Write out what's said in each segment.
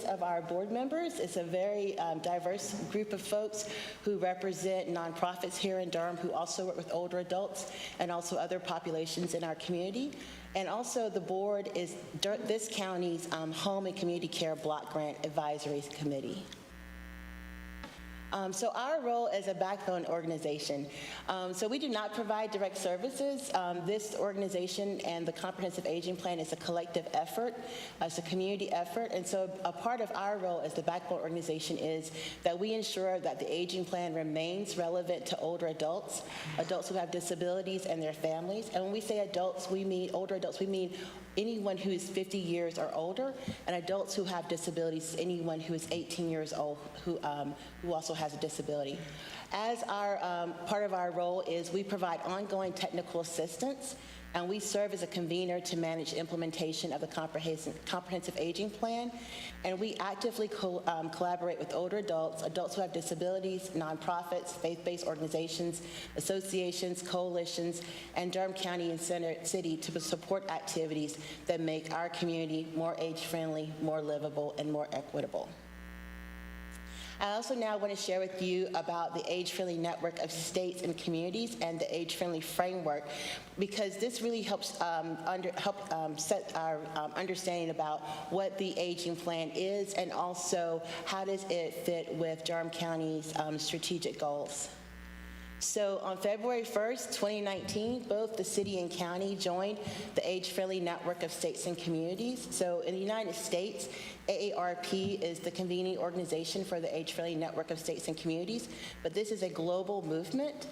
of our board members. It's a very diverse group of folks who represent nonprofits here in Durham who also work with older adults and also other populations in our community. And also the board is this county's Home and Community Care Block Grant Advisory Committee. So our role as a backbone organization. So we do not provide direct services. This organization and the Comprehensive Aging Plan is a collective effort. It's a community effort. And so a part of our role as the backbone organization is that we ensure that the aging plan remains relevant to older adults, adults who have disabilities and their families. And when we say adults, we mean older adults, we mean anyone who is 50 years or older, and adults who have disabilities, anyone who is 18 years old who also has a disability. As our part of our role is we provide ongoing technical assistance, and we serve as a convener to manage implementation of the comprehensive aging plan. And we actively collaborate with older adults, adults who have disabilities, nonprofits, faith-based organizations, associations, coalitions, and Durham County and City to support activities that make our community more age-friendly, more livable, and more equitable. I also now want to share with you about the age-friendly network of states and communities and the age-friendly framework, because this really helps set our understanding about what the aging plan is and also how does it fit with Durham County's strategic goals. So on February 1st, 2019, both the city and county joined the age-friendly network of states and communities. So in the United States, AARP is the convening organization for the age-friendly network of states and communities, but this is a global movement.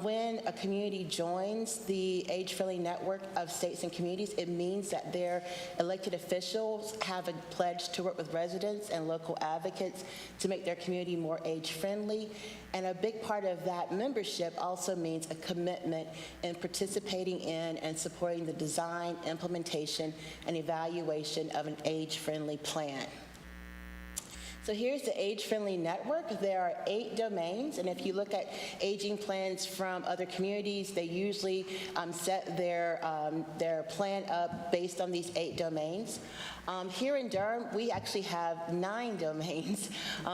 When a community joins the age-friendly network of states and communities, it means that their elected officials have a pledge to work with residents and local advocates to make their community more age-friendly. And a big part of that membership also means a commitment in participating in and supporting the design, implementation, and evaluation of an age-friendly plan. So here's the age-friendly network. There are 8 domains, and if you look at aging plans from other communities, they usually set their plan up based on these 8 domains. Here in Durham, we actually have 9 domains,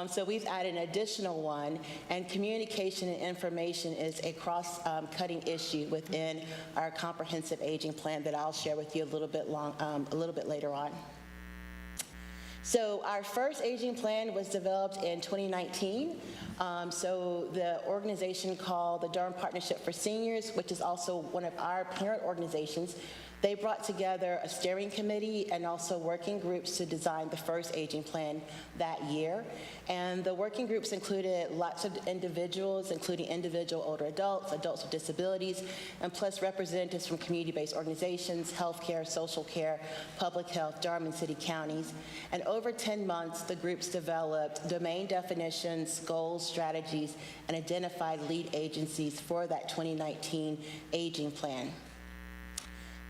so we've added an additional one, and communication and information is a cross-cutting issue within our comprehensive aging plan that I'll share with you a little bit later on. So our first aging plan was developed in 2019. So the organization called the Durham Partnership for Seniors, which is also one of our parent organizations, they brought together a steering committee and also working groups to design the first aging plan that year. And the working groups included lots of individuals, including individual older adults, adults with disabilities, and plus representatives from community-based organizations, healthcare, social care, public health, Durham and city counties. And over 10 months, the groups developed domain definitions, goals, strategies, and identified lead agencies for that 2019 aging plan.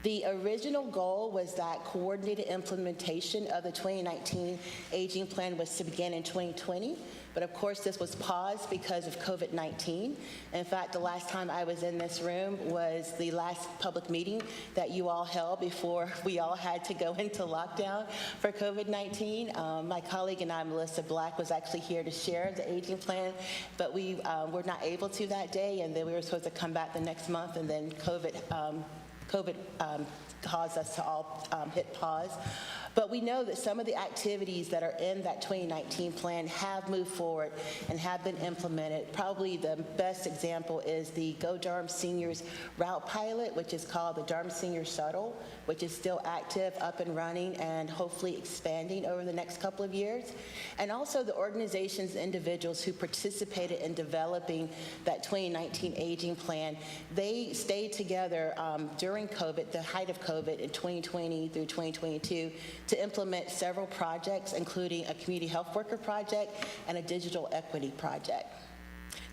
The original goal was that coordinated implementation of the 2019 aging plan was to begin in 2020, but of course this was paused because of COVID-19. In fact, the last time I was in this room was the last public meeting that you all held before we all had to go into lockdown for COVID-19. My colleague and I, Melissa Black, was actually here to share the aging plan, but we were not able to that day, and then we were supposed to come back the next month, and then COVID caused us to all hit pause. But we know that some of the activities that are in that 2019 plan have moved forward and have been implemented. Probably the best example is the Go Durham Seniors route pilot, which is called the Durham Senior Shuttle, which is still active, up and running, and hopefully expanding over the next couple of years. And also the organizations and individuals who participated in developing that 2019 aging plan, they stayed together during COVID, the height of COVID in 2020 through 2022, to implement several projects, including a community health worker project and a digital equity project.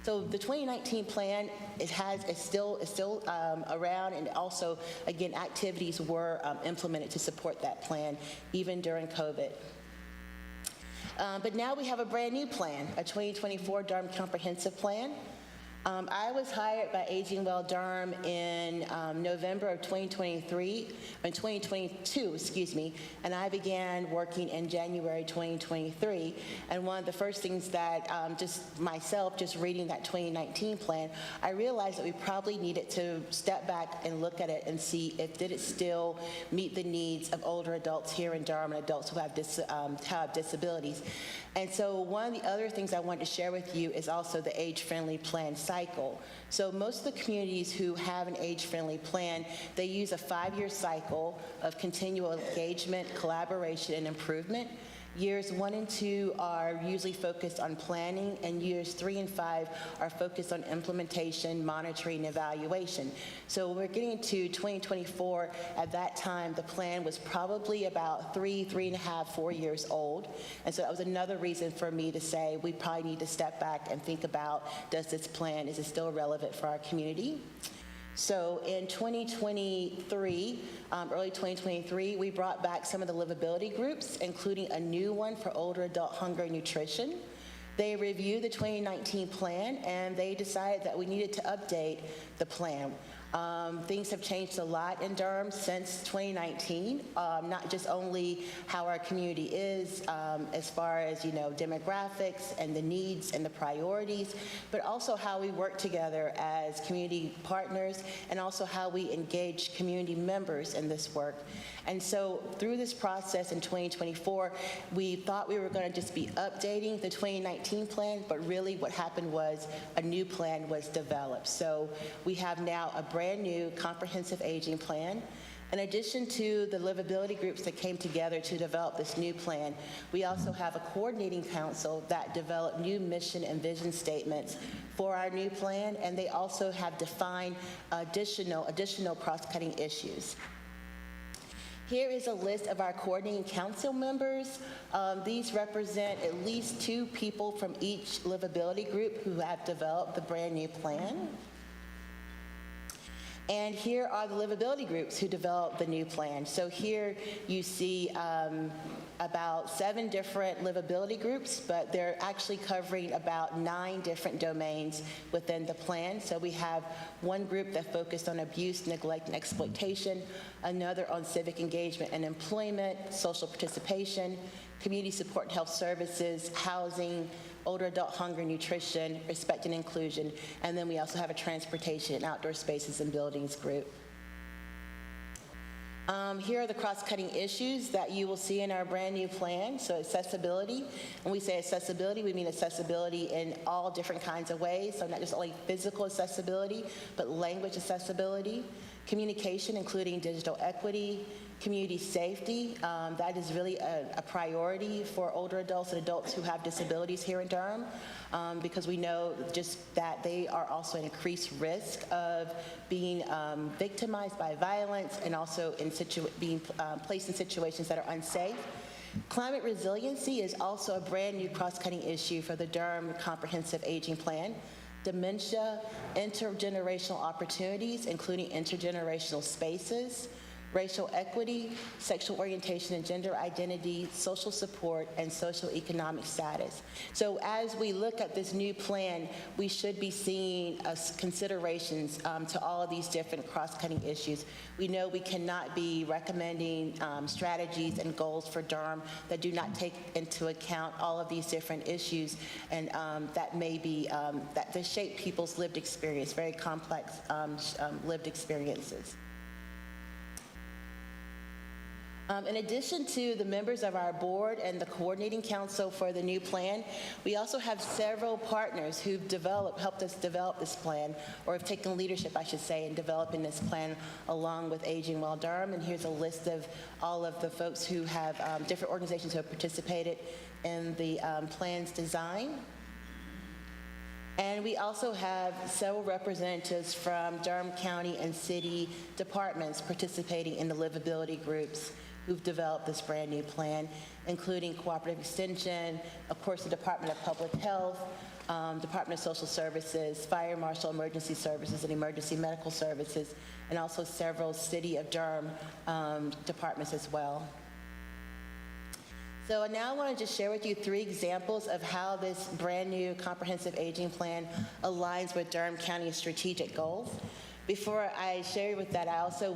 So the 2019 plan, is still around, and also, again, activities were implemented to support that plan, even during COVID. But now we have a brand new plan, a 2024 Durham Comprehensive Plan. I was hired by Aging Well Durham in November of 2022, excuse me, and I began working in January 2023. And one of the first things that just reading that 2019 plan, I realized that we probably needed to step back and look at it and see if did it still meet the needs of older adults here in Durham and adults who have disabilities. And so one of the other things I wanted to share with you is also the age-friendly plan cycle. So most of the communities who have an age-friendly plan, they use a 5-year cycle of continual engagement, collaboration, and improvement. Years 1 and 2 are usually focused on planning, and years 3 and 5 are focused on implementation, monitoring, and evaluation. So we're getting into 2024. At that time, the plan was probably about 3.5, 4 years old. And so that was another reason for me to say we probably need to step back and think about, does this plan, is it still relevant for our community? So in 2023, early 2023, we brought back some of the livability groups, including a new one for older adult hunger and nutrition. They reviewed the 2019 plan, and they decided that we needed to update the plan. Things have changed a lot in Durham since 2019, not just only how our community is as far as, demographics and the needs and the priorities, but also how we work together as community partners and also how we engage community members in this work. And so through this process in 2024, we thought we were going to just be updating the 2019 plan, but really what happened was a new plan was developed. So we have now a brand new comprehensive aging plan. In addition to the livability groups that came together to develop this new plan, we also have a coordinating council that developed new mission and vision statements for our new plan, and they also have defined additional cross-cutting issues. Here is a list of our coordinating council members. These represent at least 2 people from each livability group who have developed the brand new plan. And here are the livability groups who developed the new plan. So here you see about 7 different livability groups, but they're actually covering about 9 different domains within the plan. So we have one group that focused on abuse, neglect, and exploitation, another on civic engagement and employment, social participation, community support and health services, housing, older adult hunger and nutrition, respect and inclusion, and then we also have a transportation, outdoor spaces, and buildings group. Here are the cross-cutting issues that you will see in our brand new plan. So accessibility, when we say accessibility, we mean accessibility in all different kinds of ways. So not just only physical accessibility, but language accessibility, communication, including digital equity, community safety. That is really a priority for older adults and adults who have disabilities here in Durham, because we know just that they are also at increased risk of being victimized by violence and also being placed in situations that are unsafe. Climate resiliency is also a brand new cross-cutting issue for the Durham Comprehensive Aging Plan. Dementia, intergenerational opportunities, including intergenerational spaces, racial equity, sexual orientation and gender identity, social support, and socioeconomic status. So as we look at this new plan, we should be seeing considerations to all of these different cross-cutting issues. We know we cannot be recommending strategies and goals for Durham that do not take into account all of these different issues and that may be, that shape people's lived experience, very complex lived experiences. In addition to the members of our board and the coordinating council for the new plan, we also have several partners who've helped us develop this plan, or have taken leadership, I should say, in developing this plan along with Aging Well Durham. And here's a list of all of the folks who have, different organizations who have participated in the plan's design. And we also have several representatives from Durham County and city departments participating in the livability groups who've developed this brand new plan, including Cooperative Extension, of course the Department of Public Health, Department of Social Services, Fire Marshal Emergency Services and Emergency Medical Services, and also several City of Durham departments as well. So now I want to just share with you 3 examples of how this brand new comprehensive aging plan aligns with Durham County's strategic goals. Before I share with that, I also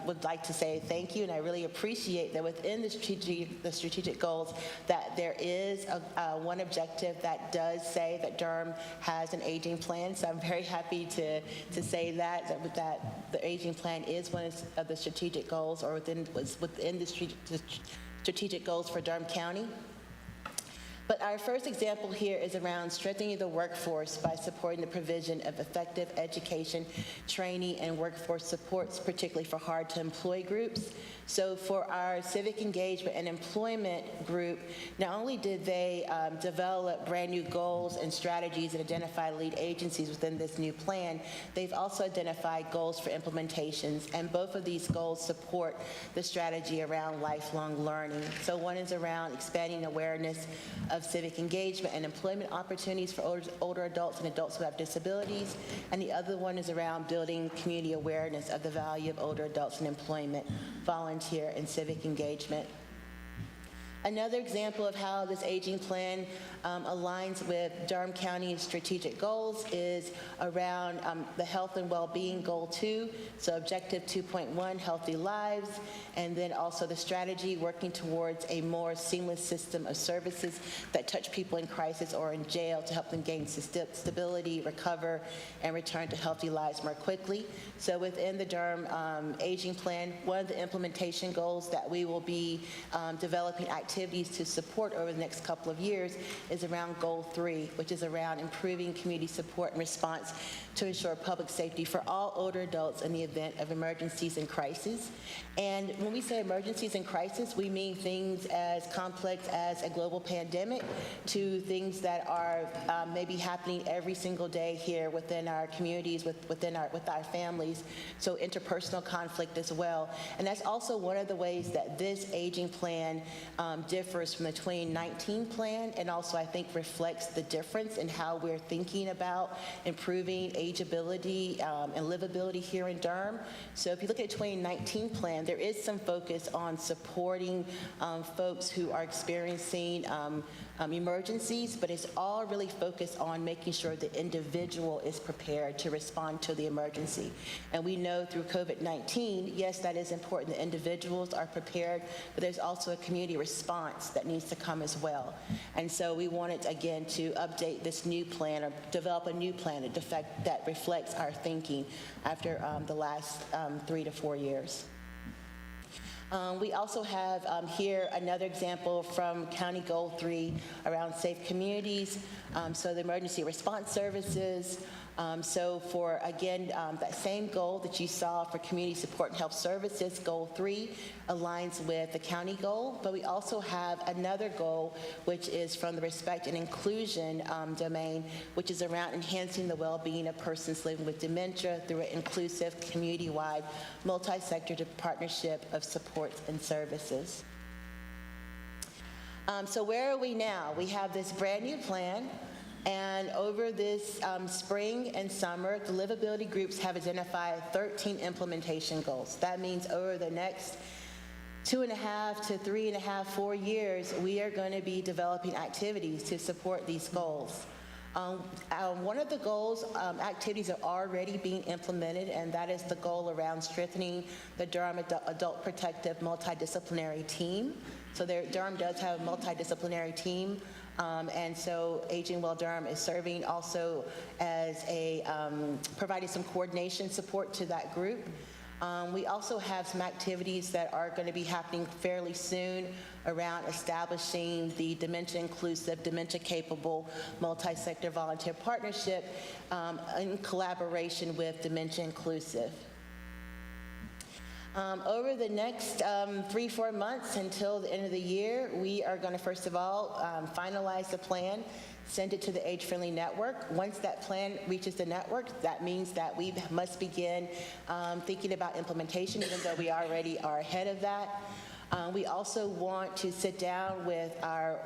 would like to say thank you, and I really appreciate that within the strategic goals that there is one objective that does say that Durham has an aging plan. So I'm very happy to say that the aging plan is one of the strategic goals, or was within the strategic goals for Durham County. But our first example here is around strengthening the workforce by supporting the provision of effective education, training, and workforce supports, particularly for hard-to-employ groups. So for our civic engagement and employment group, not only did they develop brand new goals and strategies and identify lead agencies within this new plan, they've also identified goals for implementations, and both of these goals support the strategy around lifelong learning. So one is around expanding awareness of civic engagement and employment opportunities for older adults and adults who have disabilities, and the other one is around building community awareness of the value of older adults in employment, volunteer, and civic engagement. Another example of how this aging plan aligns with Durham County's strategic goals is around the health and well-being goal 2, so objective 2.1, healthy lives, and then also the strategy working towards a more seamless system of services that touch people in crisis or in jail to help them gain stability, recover, and return to healthy lives more quickly. So within the Durham aging plan, one of the implementation goals that we will be developing activities to support over the next couple of years is around goal 3, which is around improving community support and response to ensure public safety for all older adults in the event of emergencies and crises. And when we say emergencies and crises, we mean things as complex as a global pandemic to things that are maybe happening every single day here within our communities, with our families, so interpersonal conflict as well. And that's also one of the ways that this aging plan differs from the 2019 plan, and also I think reflects the difference in how we're thinking about improving ageability and livability here in Durham. So if you look at the 2019 plan, there is some focus on supporting folks who are experiencing emergencies, but it's all really focused on making sure the individual is prepared to respond to the emergency. And we know through COVID-19, yes, that is important. The individuals are prepared, but there's also a community response that needs to come as well. And so we wanted, again, to update this new plan or develop a new plan that reflects our thinking after the last 3 to 4 years. We also have here another example from County Goal 3 around safe communities, so the emergency response services. So for, again, that same goal that you saw for community support and health services, goal 3 aligns with the county goal, but we also have another goal, which is from the respect and inclusion domain, which is around enhancing the well-being of persons living with dementia through an inclusive, community-wide, multi-sector partnership of supports and services. So where are we now? We have this brand new plan. And over this spring and summer, the livability groups have identified 13 implementation goals. That means over the next 2.5 to 3.5, 4 years, we are going to be developing activities to support these goals. One of the goals, activities are already being implemented, and that is the goal around strengthening the Durham Adult Protective Multidisciplinary Team. So Durham does have a multidisciplinary team. And so Aging Well Durham is serving also as providing some coordination support to that group. We also have some activities that are going to be happening fairly soon around establishing the dementia-inclusive, dementia-capable, multi-sector volunteer partnership in collaboration with Dementia Inclusive. Over the next 3-4 months until the end of the year, we are going to, first of all, finalize the plan, send it to the Age Friendly Network. Once that plan reaches the network, that means that we must begin thinking about implementation, even though we already are ahead of that. We also want to sit down with our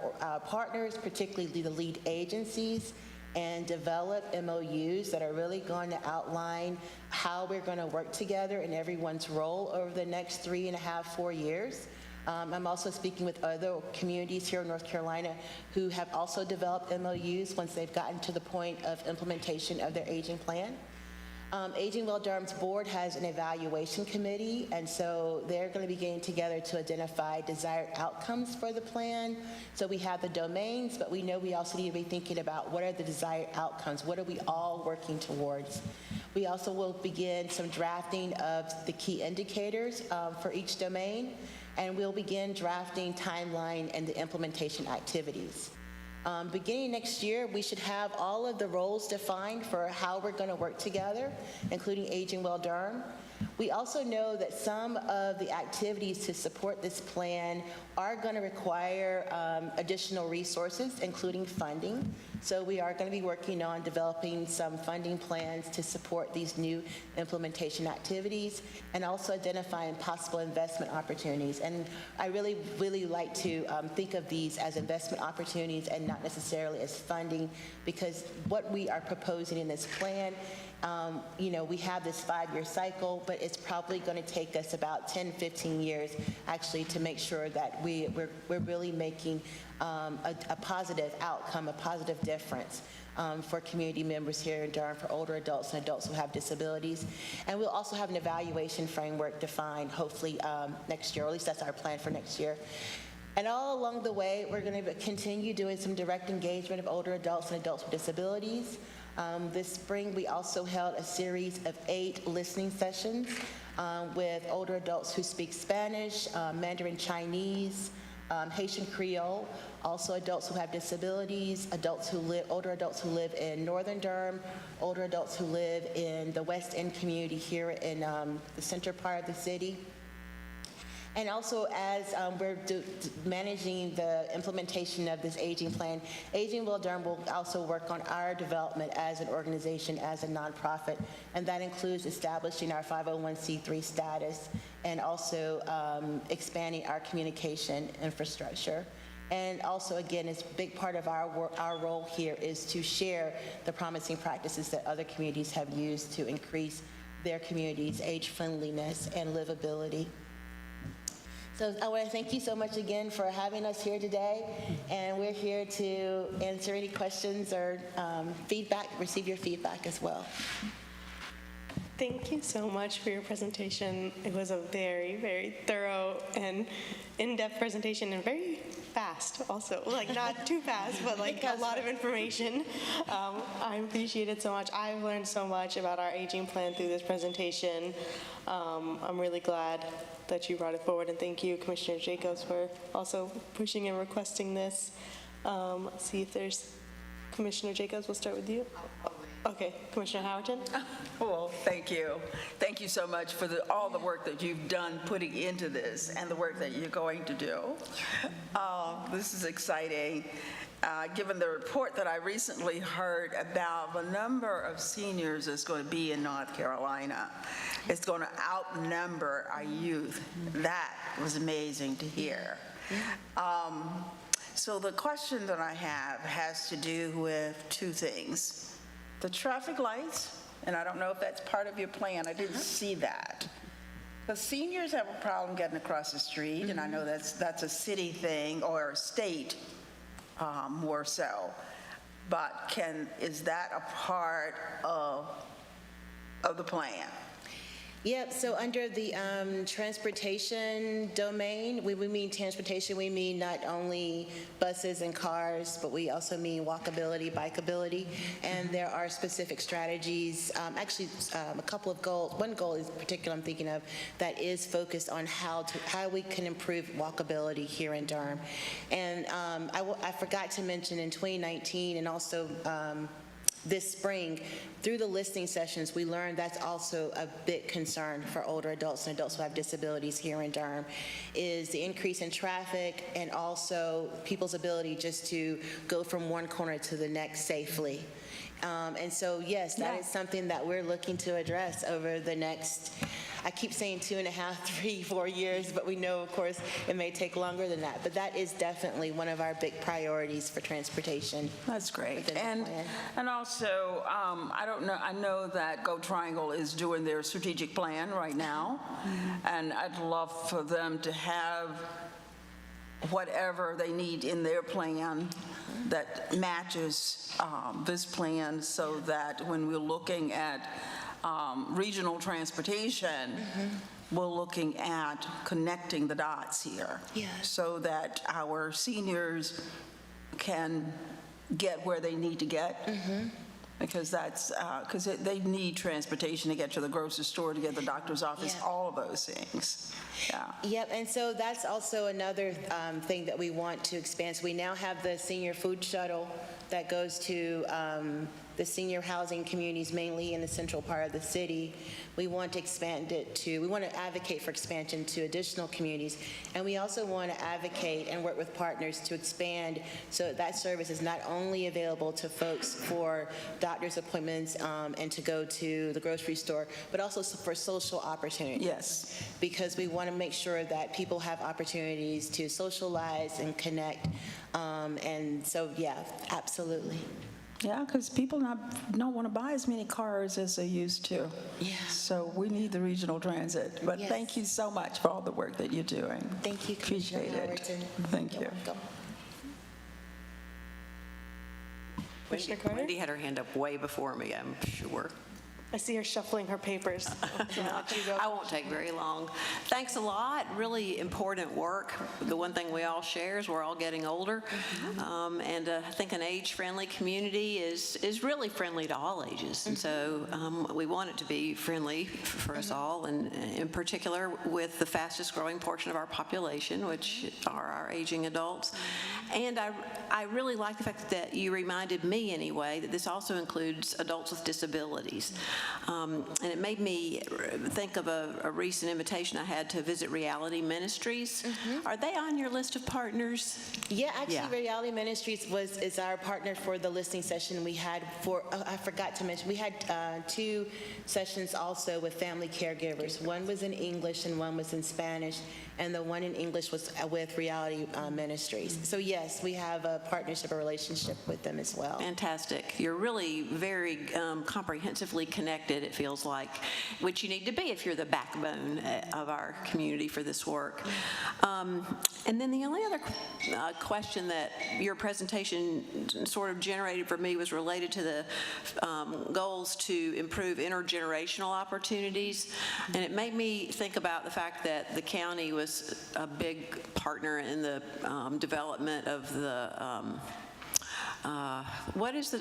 partners, particularly the lead agencies, and develop MOUs that are really going to outline how we're going to work together in everyone's role over the next 3.5, 4 years. I'm also speaking with other communities here in North Carolina who have also developed MOUs once they've gotten to the point of implementation of their aging plan. Aging Well Durham's board has an evaluation committee, and so they're going to be getting together to identify desired outcomes for the plan. So we have the domains, but we know we also need to be thinking about what are the desired outcomes, what are we all working towards. We also will begin some drafting of the key indicators for each domain, and we'll begin drafting timeline and the implementation activities. Beginning next year, we should have all of the roles defined for how we're going to work together, including Aging Well Durham. We also know that some of the activities to support this plan are going to require additional resources, including funding. So we are going to be working on developing some funding plans to support these new implementation activities and also identifying possible investment opportunities. And I really like to think of these as investment opportunities and not necessarily as funding, because what we are proposing in this plan, we have this 5-year cycle, but it's probably going to take us about 10, 15 years actually to make sure that we're really making a positive outcome, a positive difference for community members here in Durham, for older adults and adults who have disabilities. And we'll also have an evaluation framework defined hopefully next year, or at least that's our plan for next year. And all along the way, we're going to continue doing some direct engagement of older adults and adults with disabilities. This spring, we also held a series of 8 listening sessions with older adults who speak Spanish, Mandarin Chinese, Haitian Creole, also adults who have disabilities, older adults who live in Northern Durham, older adults who live in the West End community here in the center part of the city. And also, as we're managing the implementation of this aging plan, Aging Well Durham will also work on our development as an organization, as a nonprofit, and that includes establishing our 501c3 status and also expanding our communication infrastructure. And also, again, it's a big part of our role here is to share the promising practices that other communities have used to increase their communities' age friendliness and livability. So I want to thank you so much again for having us here today, and we're here to answer any questions or receive your feedback as well. Thank you so much for your presentation. It was a very, very thorough and in-depth presentation, and very fast also. Like, not too fast, but like a lot of information. I appreciate it so much. I've learned so much about our aging plan through this presentation. I'm really glad that you brought it forward, and thank you, Commissioner Jacobs, for also pushing and requesting this. Let's see if there's, Commissioner Jacobs, we'll start with you. Okay, Commissioner Howerton. Well, thank you. Thank you so much for all the work that you've done putting into this and the work that you're going to do. This is exciting. Given the report that I recently heard about the number of seniors that's going to be in North Carolina, it's going to outnumber our youth. That was amazing to hear. So the question that I have has to do with 2 things. The traffic lights, and I don't know if that's part of your plan. I didn't see that. The seniors have a problem getting across the street, and I know that's a city thing or a state more so. But is that a part of the plan? Yep, so under the transportation domain, we mean transportation, we mean not only buses and cars, but we also mean walkability, bikeability, and there are specific strategies, actually a couple of goals. One goal in particular I'm thinking of that is focused on how we can improve walkability here in Durham. And I forgot to mention in 2019 and also this spring, through the listening sessions, we learned that's also a big concern for older adults and adults who have disabilities here in Durham, is the increase in traffic and also people's ability just to go from one corner to the next safely. And so, yes, that is something that we're looking to address over the next, I keep saying 2.5, 3, 4 years, but we know, of course, it may take longer than that. But that is definitely one of our big priorities for transportation. That's great. And also, I don't know, I know that Go Triangle is doing their strategic plan right now, and I'd love for them to have whatever they need in their plan that matches this plan, so that when we're looking at regional transportation, we're looking at connecting the dots here. Yes. So that our seniors can get where they need to get. Because because they need transportation to get to the grocery store, to get to the doctor's office, Yeah. all of those things. Yeah. Yep, and so that's also another thing that we want to expand. So we now have the senior food shuttle that goes to the senior housing communities, mainly in the central part of the city. We want to expand it to, we want to advocate for expansion to additional communities. And we also want to advocate and work with partners to expand so that service is not only available to folks for doctor's appointments and to go to the grocery store, but also for social opportunities. Yes. Because we want to make sure that people have opportunities to socialize and connect. And so, yeah, absolutely. Yeah, because people don't want to buy as many cars as they used to. Yeah. So we need the regional transit. But Yes. thank you so much for all the work that you're doing. Thank you, Commissioner Appreciate it. Howerton. Thank You're you. welcome. Commissioner Carter? Wendy had her hand up way before me, I'm sure. I see her shuffling her papers. So I'll let you go. I won't take very long. Thanks a lot. Really important work. The one thing we all share is we're all getting older. And I think an age-friendly community is really friendly to all ages. And so we want it to be friendly for us all, and in particular with the fastest growing portion of our population, which are our aging adults. And I really like the fact that you reminded me anyway that this also includes adults with disabilities. And it made me think of a recent invitation I had to visit Reality Ministries. Are they on your list of partners? Yeah, actually, Yeah. Reality Ministries is our partner for the listening session we had for, I forgot to mention, we had 2 sessions also with family caregivers. One was in English and one was in Spanish, and the one in English was with Reality Ministries. So yes, we have a partnership, a relationship with them as well. Fantastic. You're really very comprehensively connected, it feels like, which you need to be if you're the backbone of our community for this work. And then the only other question that your presentation sort of generated for me was related to the goals to improve intergenerational opportunities. And it made me think about the fact that the county was a big partner in the development of the what's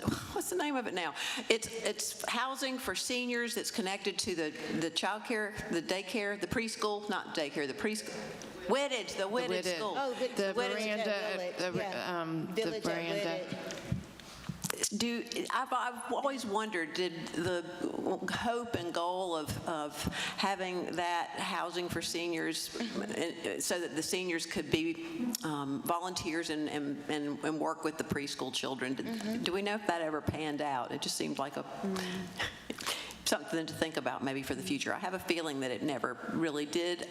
the name of it now? It's housing for seniors that's connected to the child care, the daycare, the preschool, not daycare, the preschool. The Whitted school. Oh, The Whitted veranda, Village, the yeah. the Village at veranda. Whitted. I've always wondered, did the hope and goal of having that housing for seniors so that the seniors could be volunteers and work with the preschool children, do we know if that ever panned out? It just seemed like something to think about maybe for the future. I have a feeling that it never really did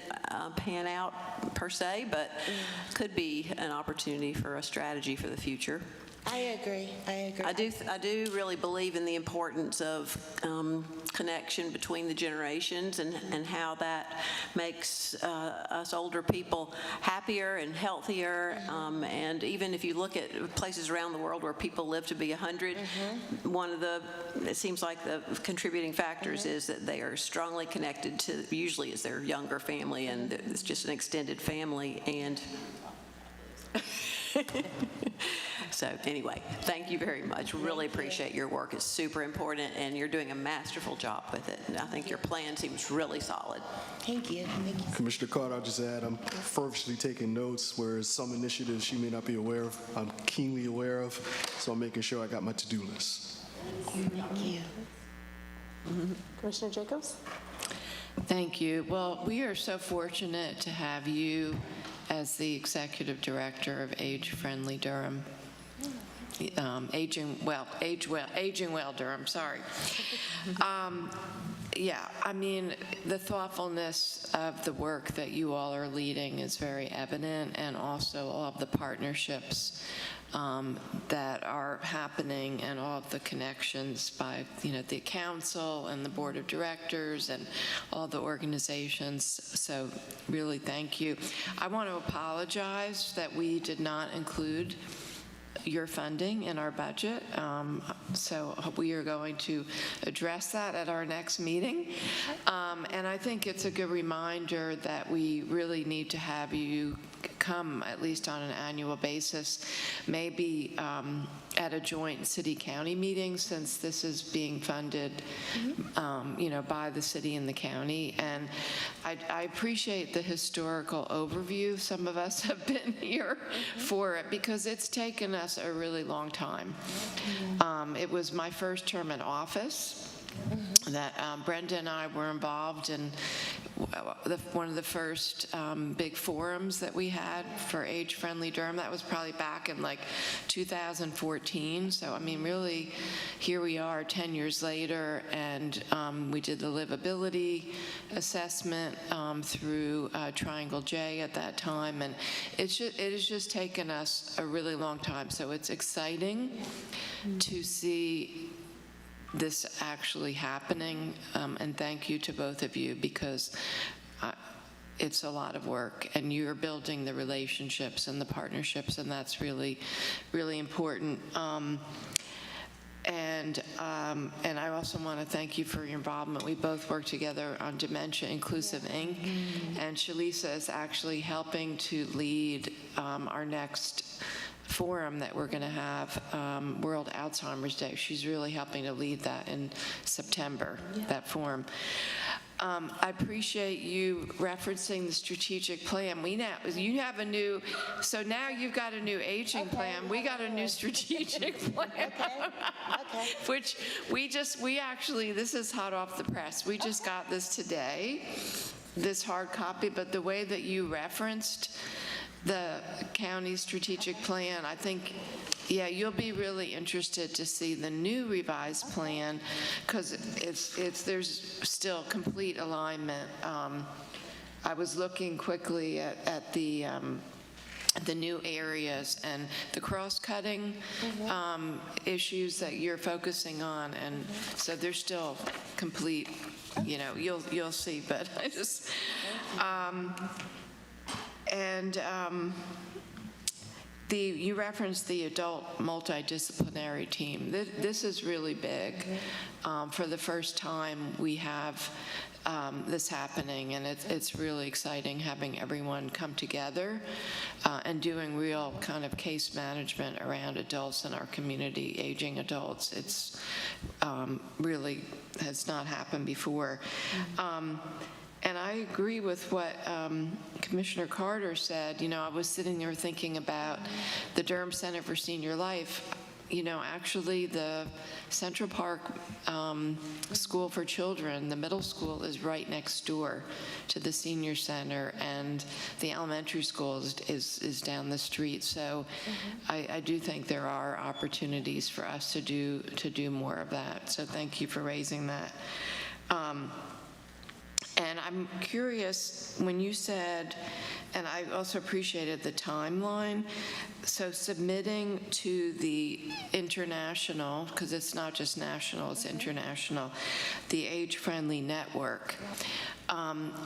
pan out per se, but could be an opportunity for a strategy for the future. I agree. I do really believe in the importance of connection between the generations and how that makes us older people happier and healthier. And even if you look at places around the world where people live to be 100, one of it seems like the contributing factors is that they are strongly connected to, usually it's their younger family, and it's just an extended family. And so anyway, thank you very much. Really appreciate your work. It's super important, and you're doing a masterful job with it. And I think your plan seems really solid. Thank you. Thank you. Commissioner Carter, I'll just add, I'm fervently taking notes, whereas some initiatives she may not be aware of, I'm keenly aware of, so I'm making sure I got my to-do list. Thank you. Commissioner Jacobs? Thank you. Well, we are so fortunate to have you as the Executive Director of Age Friendly Durham. Aging well Durham, sorry. Yeah, I mean, the thoughtfulness of the work that you all are leading is very evident, and also all of the partnerships that are happening and all of the connections by, the council and the board of directors and all the organizations. So really, thank you. I want to apologize that we did not include your funding in our budget. So we are going to address that at our next meeting. And I think it's a good reminder that we really need to have you come at least on an annual basis, maybe at a joint city-county meeting, since this is being funded, by the city and the county. And I appreciate the historical overview. Some of us have been here for it because it's taken us a really long time. It was my first term in office that Brenda and I were involved in one of the first big forums that we had for age-friendly Durham. That was probably back in like 2014. So, I mean, really, here we are 10 years later, and we did the livability assessment through Triangle J at that time, and it has just taken us a really long time. So it's exciting to see this actually happening, and thank you to both of you, because it's a lot of work, and you're building the relationships and the partnerships, and that's really, really important. And I also want to thank you for your involvement. We both work together on Dementia Inclusive Inc., and Shalisa is actually helping to lead our next forum that we're going to have, World Alzheimer's Day. She's really helping to lead that in September, that forum. I appreciate you referencing the strategic plan. You have a new, so now you've got a new aging plan. We got a new strategic plan. Okay. Which we actually, this is hot off the press. We just got this today, this hard copy, but the way that you referenced the county strategic plan, I think, you'll be really interested to see the new revised plan, because there's still complete alignment. I was looking quickly at the new areas and the cross-cutting issues that you're focusing on, and so they're still complete. You'll see, but I just. You referenced the adult multidisciplinary team. This is really big. For the first time, we have this happening, and it's really exciting having everyone come together and doing real kind of case management around adults in our community, aging adults. It's really has not happened before. And I agree with what Commissioner Carter said. I was sitting there thinking about the Durham Center for Senior Life. Actually, the Central Park School for Children, the middle school, is right next door to the senior center, and the elementary school is down the street. So I do think there are opportunities for us to do more of that. So thank you for raising that. And I'm curious, when you said, and I also appreciated the timeline, so submitting to the international, because it's not just national, it's international, the Age-Friendly Network.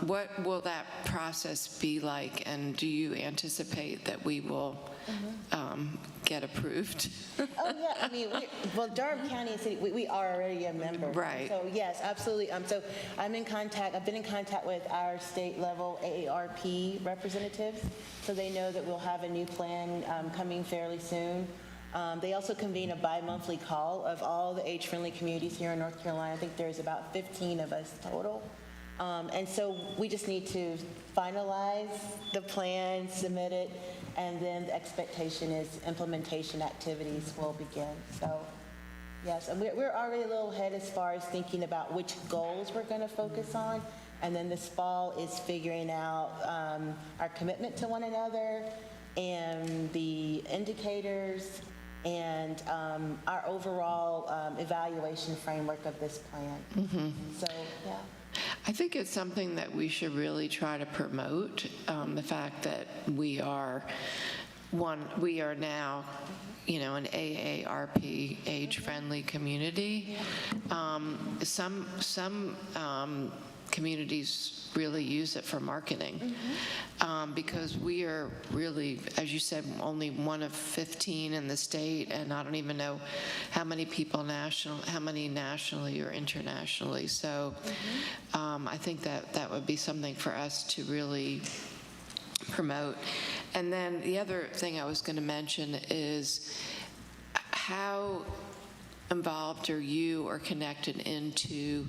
What will that process be like, and do you anticipate that we will get approved? Oh, yeah, I mean, Durham County and City, we are already a member. Right. So, yes, absolutely. So I've been in contact with our state level AARP representatives, so they know that we'll have a new plan coming fairly soon. They also convene a bi-monthly call of all the age-friendly communities here in North Carolina. I think there's about 15 of us total. And so we just need to finalize the plan, submit it, and then the expectation is implementation activities will begin. So, yes, and we're already a little ahead as far as thinking about which goals we're going to focus on. And then this fall is figuring out our commitment to one another and the indicators and our overall evaluation framework of this plan. So, yeah. I think it's something that we should really try to promote, the fact that we are now, an AARP age-friendly community. Some communities really use it for marketing, because we are really, as you said, only one of 15 in the state, and I don't even know how many nationally or internationally. So I think that would be something for us to really promote. And then the other thing I was going to mention is how involved are you or connected into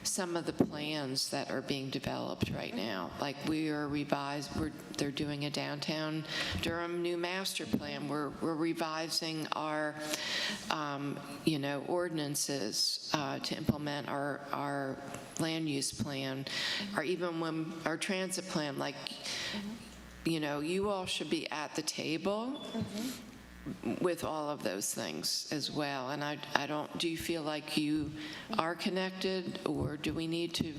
some of the plans that are being developed right now? Like they're doing a downtown Durham new master plan. We're revising our, ordinances to implement our land use plan, or even when our transit plan, like, you all should be at the table with all of those things as well. And do you feel like you are connected, or do we need to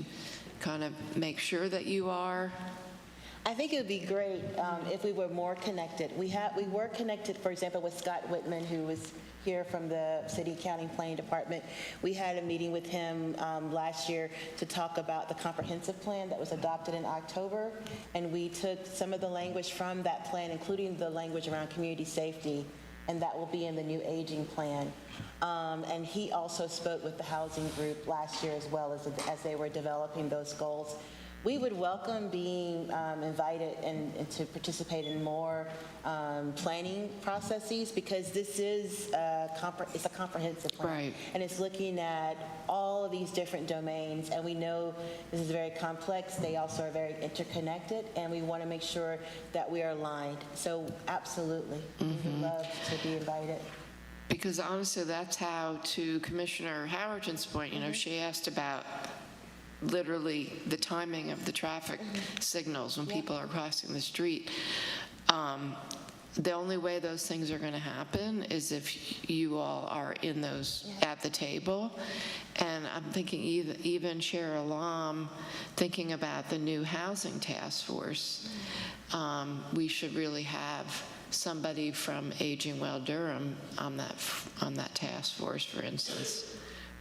kind of make sure that you are? I think it would be great if we were more connected. We were connected, for example, with Scott Whitman, who was here from the City County Planning Department. We had a meeting with him last year to talk about the comprehensive plan that was adopted in October, and we took some of the language from that plan, including the language around community safety, and that will be in the new aging plan. And he also spoke with the housing group last year as well, as they were developing those goals. We would welcome being invited and to participate in more planning processes, because this is it's a comprehensive plan. Right. And it's looking at all of these different domains, and we know this is very complex. They also are very interconnected, and we want to make sure that we are aligned. So absolutely, we would love to be invited. Because honestly, that's how, to Commissioner Howerton's point, she asked about literally the timing of the traffic signals when people are crossing the street. The only way those things are going to happen is if you all are in those at the table. And I'm thinking even Chair Alam, thinking about the new housing task force, we should really have somebody from Aging Well Durham on that task force, for instance,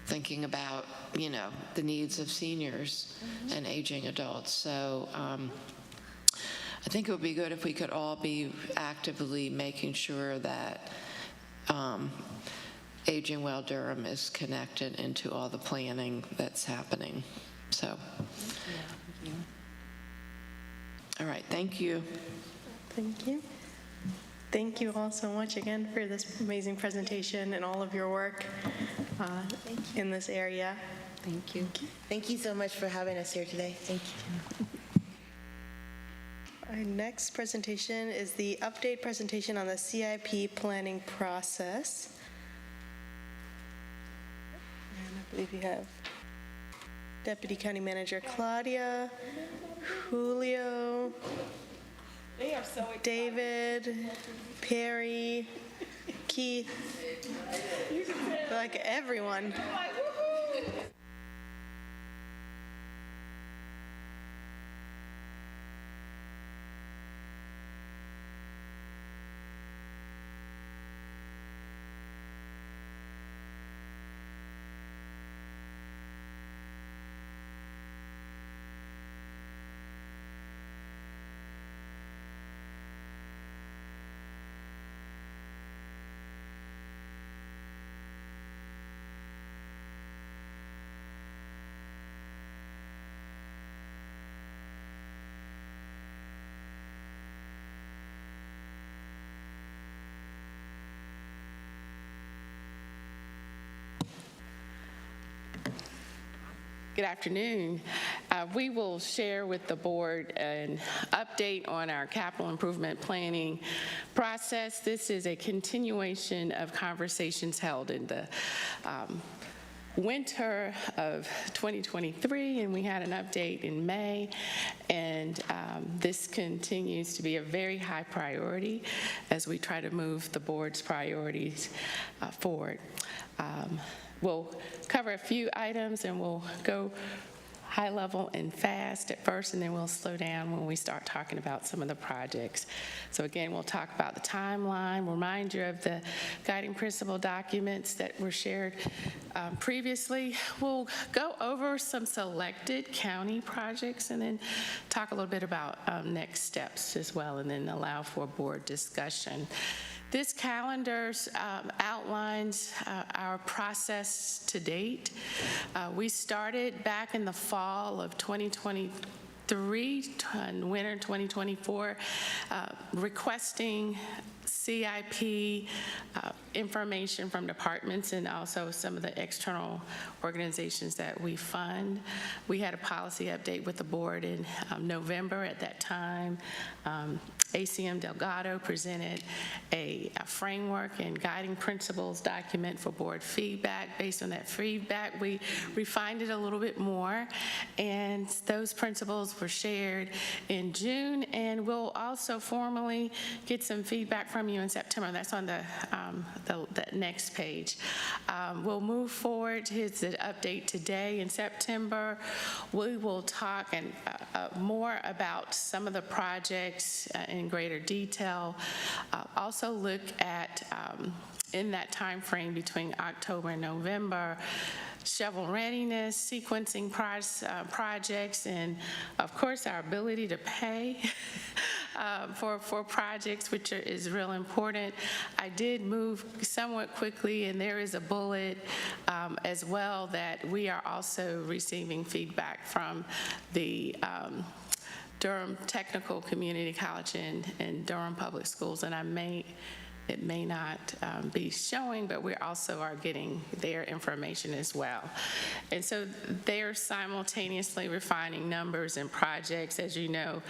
thinking about, the needs of seniors and aging adults. So I think it would be good if we could all be actively making sure that Aging Well Durham is connected into all the planning that's happening. So, all right, thank you. Thank you. Thank you all so much again for this amazing presentation and all of your work in this area. Thank you. Thank you so much for having us here today. Thank you. Our next presentation is the update presentation on the CIP planning process. And I believe you have Deputy County Manager Claudia, Julio, David, Perry, Keith, like everyone. Good afternoon. We will share with the board an update on our capital improvement planning process. This is a continuation of conversations held in the winter of 2023, and we had an update in May, and this continues to be a very high priority as we try to move the board's priorities forward. We'll cover a few items, and we'll go high level and fast at first, and then we'll slow down when we start talking about some of the projects. So again, we'll talk about the timeline, remind you of the guiding principle documents that were shared previously. We'll go over some selected county projects and then talk a little bit about next steps as well, and then allow for board discussion. This calendar outlines our process to date. We started back in the fall of 2023 and winter 2024, requesting CIP information from departments and also some of the external organizations that we fund. We had a policy update with the board in November at that time. ACM Delgado presented a framework and guiding principles document for board feedback. Based on that feedback, we refined it a little bit more, and those principles were shared in June, and we'll also formally get some feedback from you in September. That's on the next page. We'll move forward. Here's the update today. In September, we will talk more about some of the projects in greater detail. Also look at, in that time frame between October and November, shovel readiness, sequencing projects, and of course our ability to pay for projects, which is real important. I did move somewhat quickly, and there is a bullet as well that we are also receiving feedback from the Durham Technical Community College and Durham Public Schools, and it may not be showing, but we also are getting their information as well. And so they're simultaneously refining numbers and projects. As you know,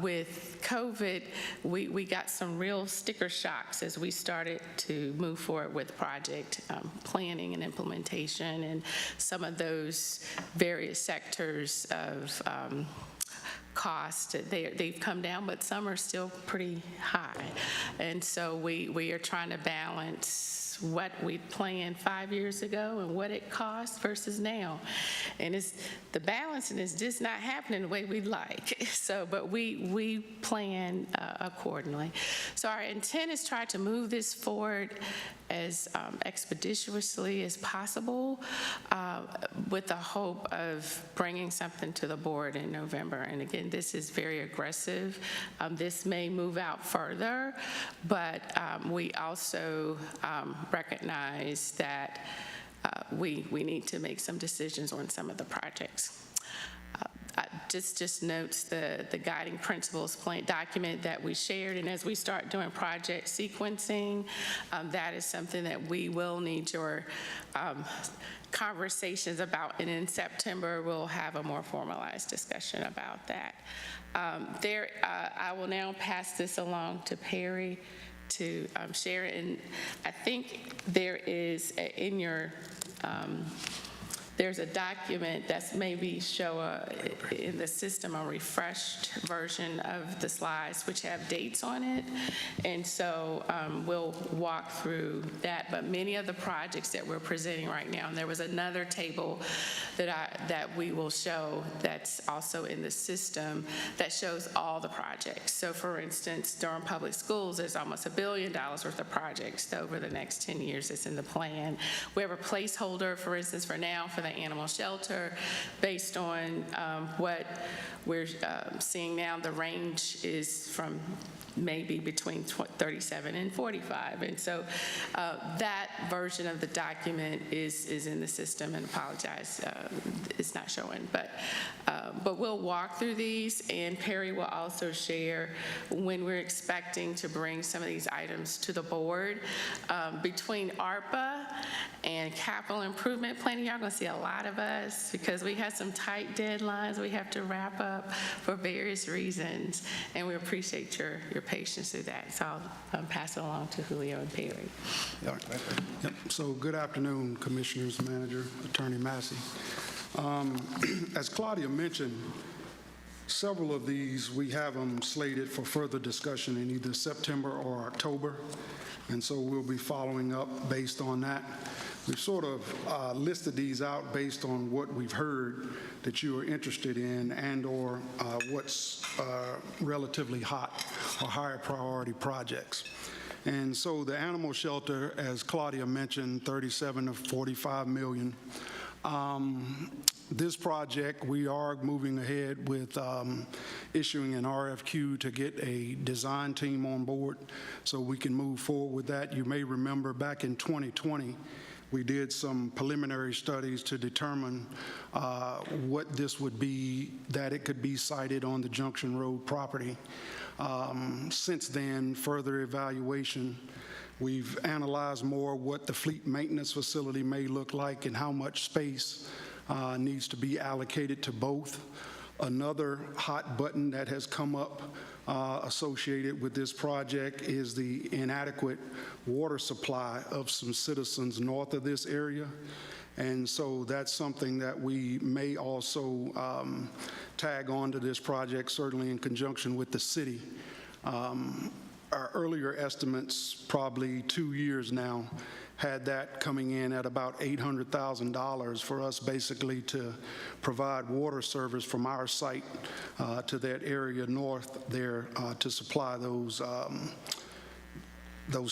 with COVID, we got some real sticker shocks as we started to move forward with project planning and implementation, and some of those various sectors of cost, they've come down, but some are still pretty high. And so we are trying to balance what we planned 5 years ago and what it costs versus now. And the balancing is just not happening the way we'd like. So, but we plan accordingly. So our intent is try to move this forward as expeditiously as possible, with the hope of bringing something to the board in November. And again, this is very aggressive. This may move out further, but we also recognize that we need to make some decisions on some of the projects. Just notes the guiding principles plan document that we shared, and as we start doing project sequencing, that is something that we will need your conversations about, and in September we'll have a more formalized discussion about that. I will now pass this along to Perry to share it, and I think there is in your there's a document that's maybe show in the system a refreshed version of the slides which have dates on it, and so we'll walk through that. But many of the projects that we're presenting right now, and there was another table that we will show that's also in the system that shows all the projects. So for instance, Durham Public Schools, there's almost $1 billion worth of projects over the next 10 years that's in the plan. We have a placeholder, for instance, for now for the animal shelter. Based on what we're seeing now, the range is from maybe between 37 and 45. And so that version of the document is in the system, and apologize, it's not showing. But we'll walk through these, and Perry will also share when we're expecting to bring some of these items to the board. Between ARPA and capital improvement planning, y'all gonna see a lot of us because we have some tight deadlines we have to wrap up for various reasons, and we appreciate your patience through that. So I'll pass it along to Julio and Perry. Yep. So good afternoon, Commissioners, Manager, Attorney Massey. As Claudia mentioned, several of these, we have them slated for further discussion in either September or October, and so we'll be following up based on that. We've sort of listed these out based on what we've heard that you are interested in and/or what's relatively hot or higher priority projects. And so the animal shelter, as Claudia mentioned, 37 to 45 million. This project, we are moving ahead with issuing an RFQ to get a design team on board so we can move forward with that. You may remember back in 2020, we did some preliminary studies to determine what this would be, that it could be sited on the Junction Road property. Since then, further evaluation, we've analyzed more what the fleet maintenance facility may look like and how much space needs to be allocated to both. Another hot button that has come up associated with this project is the inadequate water supply of some citizens north of this area. And so that's something that we may also tag on to this project, certainly in conjunction with the city. Our earlier estimates, probably 2 years now, had that coming in at about $800,000 for us basically to provide water service from our site to that area north there to supply those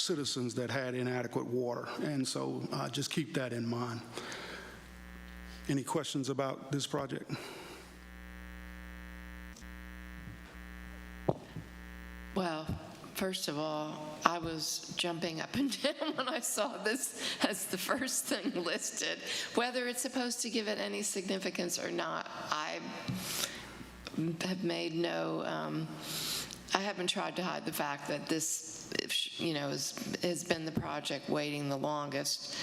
citizens that had inadequate water. And so just keep that in mind. Any questions about this project? Well, first of all, I was jumping up and down when I saw this as the first thing listed. Whether it's supposed to give it any significance or not, I have made no, I haven't tried to hide the fact that this, has been the project waiting the longest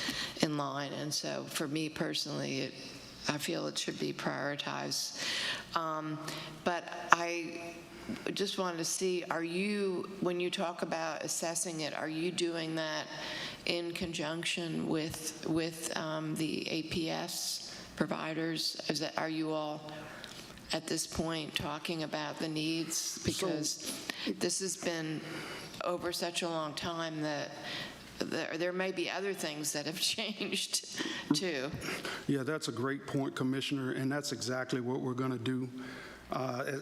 in line. And so for me personally, I feel it should be prioritized. But I just wanted to see, when you talk about assessing it, are you doing that in conjunction with the APS providers? Are you all at this point talking about the needs? Because this has been over such a long time that there may be other things that have changed too. Yeah, that's a great point, Commissioner, and that's exactly what we're going to do.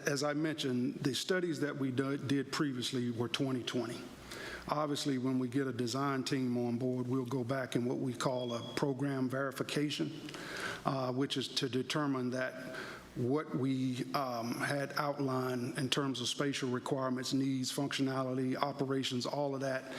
As I mentioned, the studies that we did previously were 2020. Obviously, when we get a design team on board, we'll go back in what we call a program verification, which is to determine that what we had outlined in terms of spatial requirements, needs, functionality, operations, all of that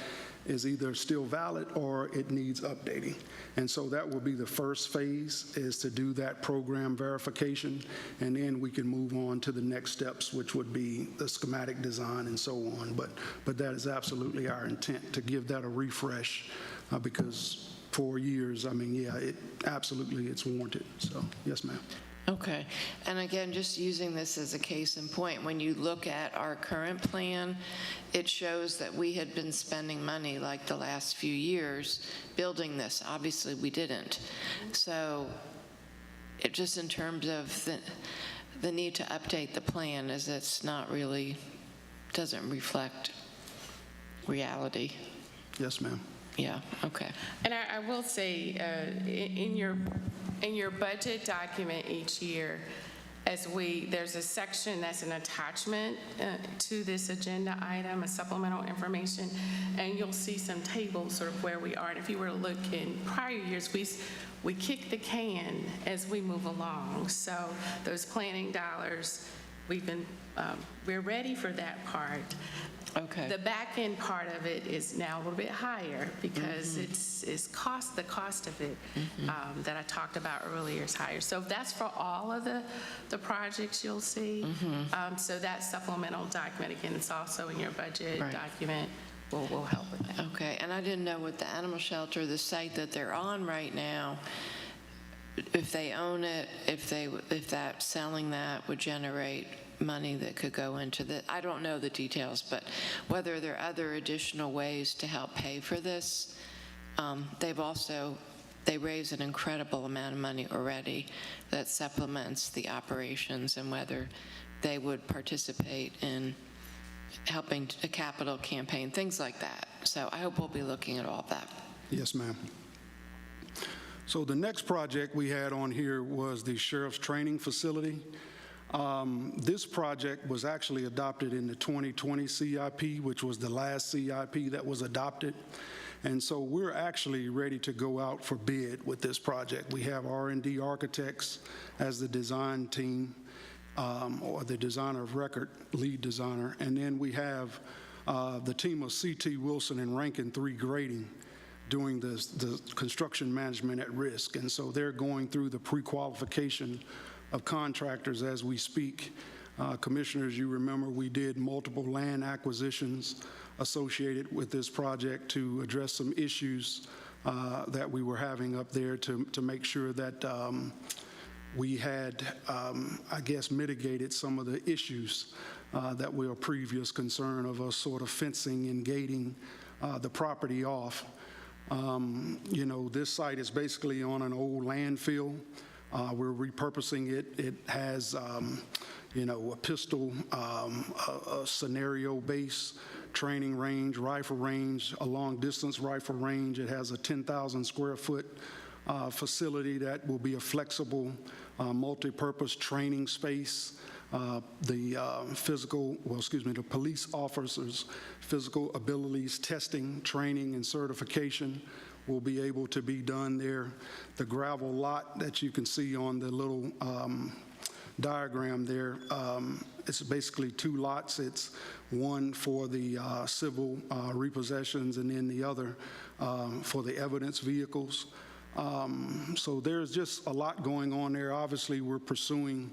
is either still valid or it needs updating. And so that will be the first phase, is to do that program verification, and then we can move on to the next steps, which would be the schematic design and so on. But that is absolutely our intent, to give that a refresh, because 4 years, it's warranted. So, yes, ma'am. Okay. And again, just using this as a case in point, when you look at our current plan, it shows that we had been spending money like the last few years building this. Obviously, we didn't. So just in terms of the need to update the plan, as it's not really, doesn't reflect reality. Yes, ma'am. Yeah, okay. And I will say, in your budget document each year, there's a section that's an attachment to this agenda item, a supplemental information, and you'll see some tables sort of where we are. And if you were to look in prior years, we kick the can as we move along. So those planning dollars, we're ready for that part. Okay. The back end part of it is now a little bit higher because it's the cost of it that I talked about earlier is higher. So that's for all of the projects you'll see. So that supplemental document, again, it's also in your budget document. Will help with that. Okay, and I didn't know with the animal shelter, the site that they're on right now, if they own it, if that selling that would generate money that could go into the, I don't know the details, but whether there are other additional ways to help pay for this. They raise an incredible amount of money already that supplements the operations, and whether they would participate in helping a capital campaign, things like that. So I hope we'll be looking at all that. Yes, ma'am. So the next project we had on here was the Sheriff's Training Facility. This project was actually adopted in the 2020 CIP, which was the last CIP that was adopted. And so we're actually ready to go out for bid with this project. We have R&D Architects as the design team, or the designer of record, lead designer. And then we have the team of CT Wilson and Rankin 3 Grading doing the construction management at risk. And so they're going through the pre-qualification of contractors as we speak. Commissioners, you remember we did multiple land acquisitions associated with this project to address some issues that we were having up there to make sure that we had, I guess, mitigated some of the issues that were a previous concern of us sort of fencing and gating the property off. You know, this site is basically on an old landfill. We're repurposing it. It has, you know, a pistol, a scenario base, training range, rifle range, a long distance rifle range. It has a 10,000 square foot facility that will be a flexible, multi-purpose training space. The police officers' physical abilities testing, training, and certification will be able to be done there. The gravel lot that you can see on the little diagram there, it's basically 2 lots. It's one for the civil repossessions and then the other for the evidence vehicles. So there's just a lot going on there. Obviously, we're pursuing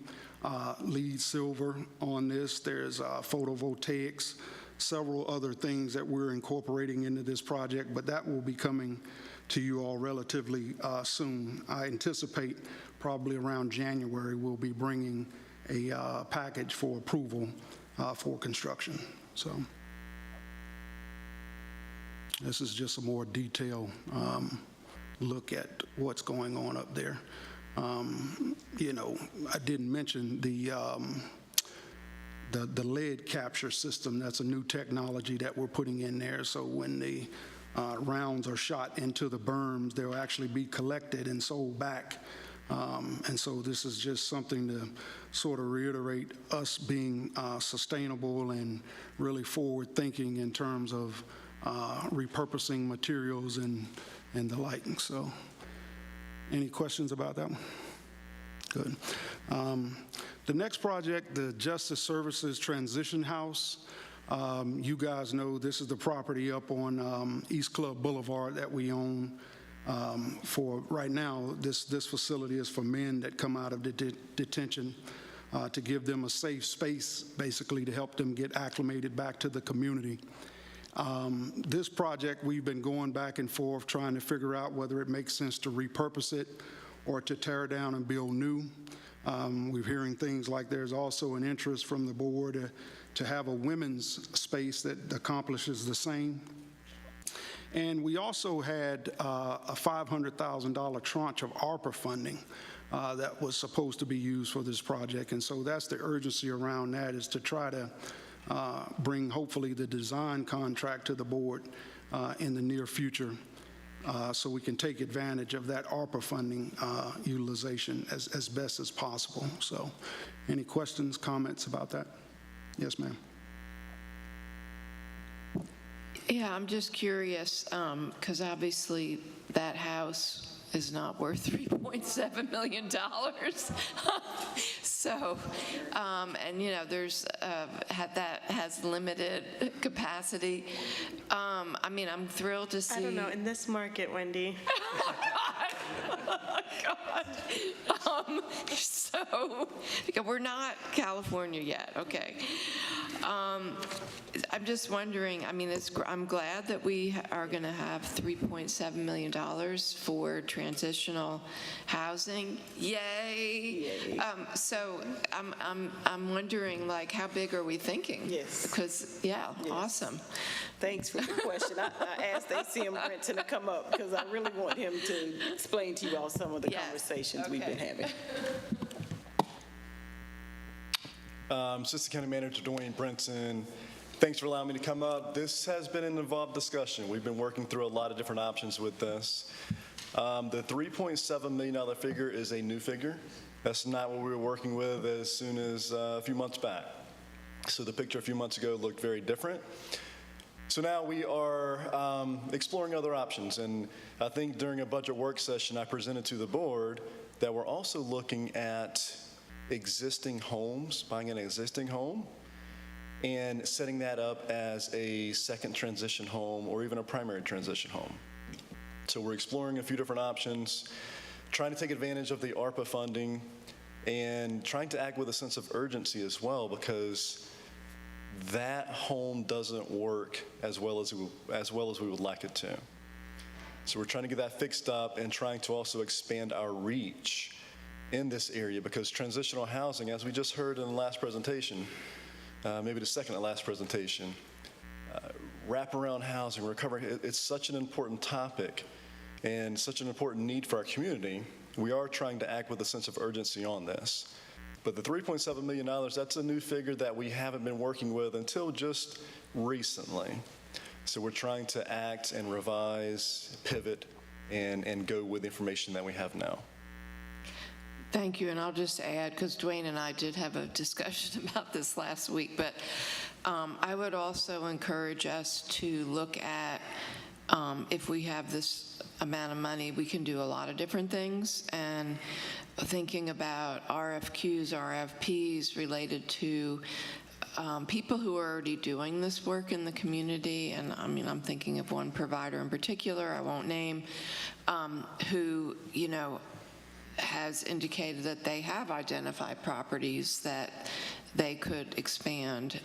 LEED Silver on this. There's photovoltaics, several other things that we're incorporating into this project, but that will be coming to you all relatively soon. I anticipate probably around January we'll be bringing a package for approval for construction. So this is just a more detailed look at what's going on up there. You know, I didn't mention the lead capture system. That's a new technology that we're putting in there. So when the rounds are shot into the berms, they'll actually be collected and sold back. And so this is just something to sort of reiterate us being sustainable and really forward-thinking in terms of repurposing materials and the like. So any questions about that one? Good. The next project, the Justice Services Transition House. You guys know this is the property up on East Club Boulevard that we own. For right now, this facility is for men that come out of detention to give them a safe space, basically to help them get acclimated back to the community. This project, we've been going back and forth trying to figure out whether it makes sense to repurpose it or to tear down and build new. We're hearing things like there's also an interest from the board to have a women's space that accomplishes the same. And we also had a $500,000 tranche of ARPA funding that was supposed to be used for this project. And so that's the urgency around that, is to try to bring hopefully the design contract to the board in the near future so we can take advantage of that ARPA funding utilization as best as possible. So any questions, comments about that? Yes, ma'am. Yeah, I'm just curious, because obviously that house is not worth $3.7 million. So, and you know, there's, that has limited capacity. I mean, I'm thrilled to see. I don't know, in this market, Wendy. Oh, God. God. So, because we're not California yet, okay. I'm just wondering, I mean, I'm glad that we are going to have $3.7 million for transitional housing. Yay! So I'm wondering, like, how big are we thinking? Yes. Because, yeah, Yes. awesome. Thanks for the question. I asked ACM Brenton to come up because I really want him to explain to you all some of the Yes. conversations we've been having. Assistant County Manager Dwayne Brenton, thanks for allowing me to come up. This has been an involved discussion. We've been working through a lot of different options with this. The $3.7 million figure is a new figure. That's not what we were working with as soon as a few months back. So the picture a few months ago looked very different. So now we are exploring other options, and I think during a budget work session I presented to the board that we're also looking at existing homes, buying an existing home, and setting that up as a second transition home or even a primary transition home. So we're exploring a few different options, trying to take advantage of the ARPA funding, and trying to act with a sense of urgency as well, because that home doesn't work as well as we would like it to. So we're trying to get that fixed up and trying to also expand our reach in this area, because transitional housing, as we just heard in the last presentation, maybe the second to last presentation, wraparound housing, recovery, it's such an important topic and such an important need for our community. We are trying to act with a sense of urgency on this. But the $3.7 million, that's a new figure that we haven't been working with until just recently. So we're trying to act and revise, pivot, and go with the information that we have now. Thank you, and I'll just add, because Dwayne and I did have a discussion about this last week, but I would also encourage us to look at, if we have this amount of money, we can do a lot of different things, and thinking about RFQs, RFPs related to people who are already doing this work in the community, and I mean, I'm thinking of one provider in particular, I won't name, who, you know, has indicated that they have identified properties that they could expand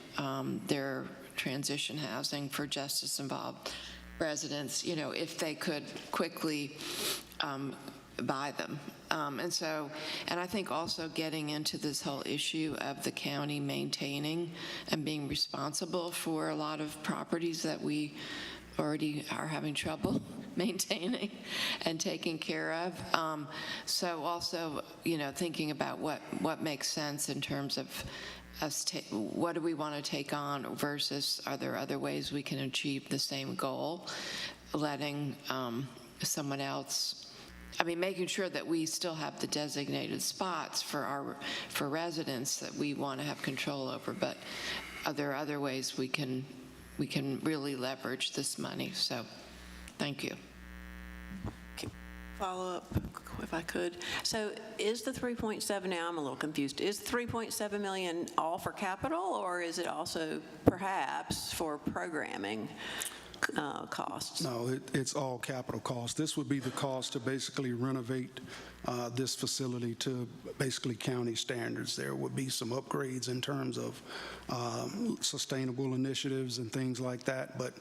their transition housing for justice-involved residents, you know, if they could quickly buy them. And I think also getting into this whole issue of the county maintaining and being responsible for a lot of properties that we already are having trouble maintaining and taking care of. So also, you know, thinking about what makes sense in terms of us, what do we want to take on versus are there other ways we can achieve the same goal, letting someone else, I mean, making sure that we still have the designated spots for residents that we want to have control over, but are there other ways we can really leverage this money? So, thank you. Follow up, if I could. So is the 3.7, now I'm a little confused, is 3.7 million all for capital, or is it also perhaps for programming costs? No, it's all capital costs. This would be the cost to basically renovate this facility to basically county standards. There would be some upgrades in terms of sustainable initiatives and things like that, but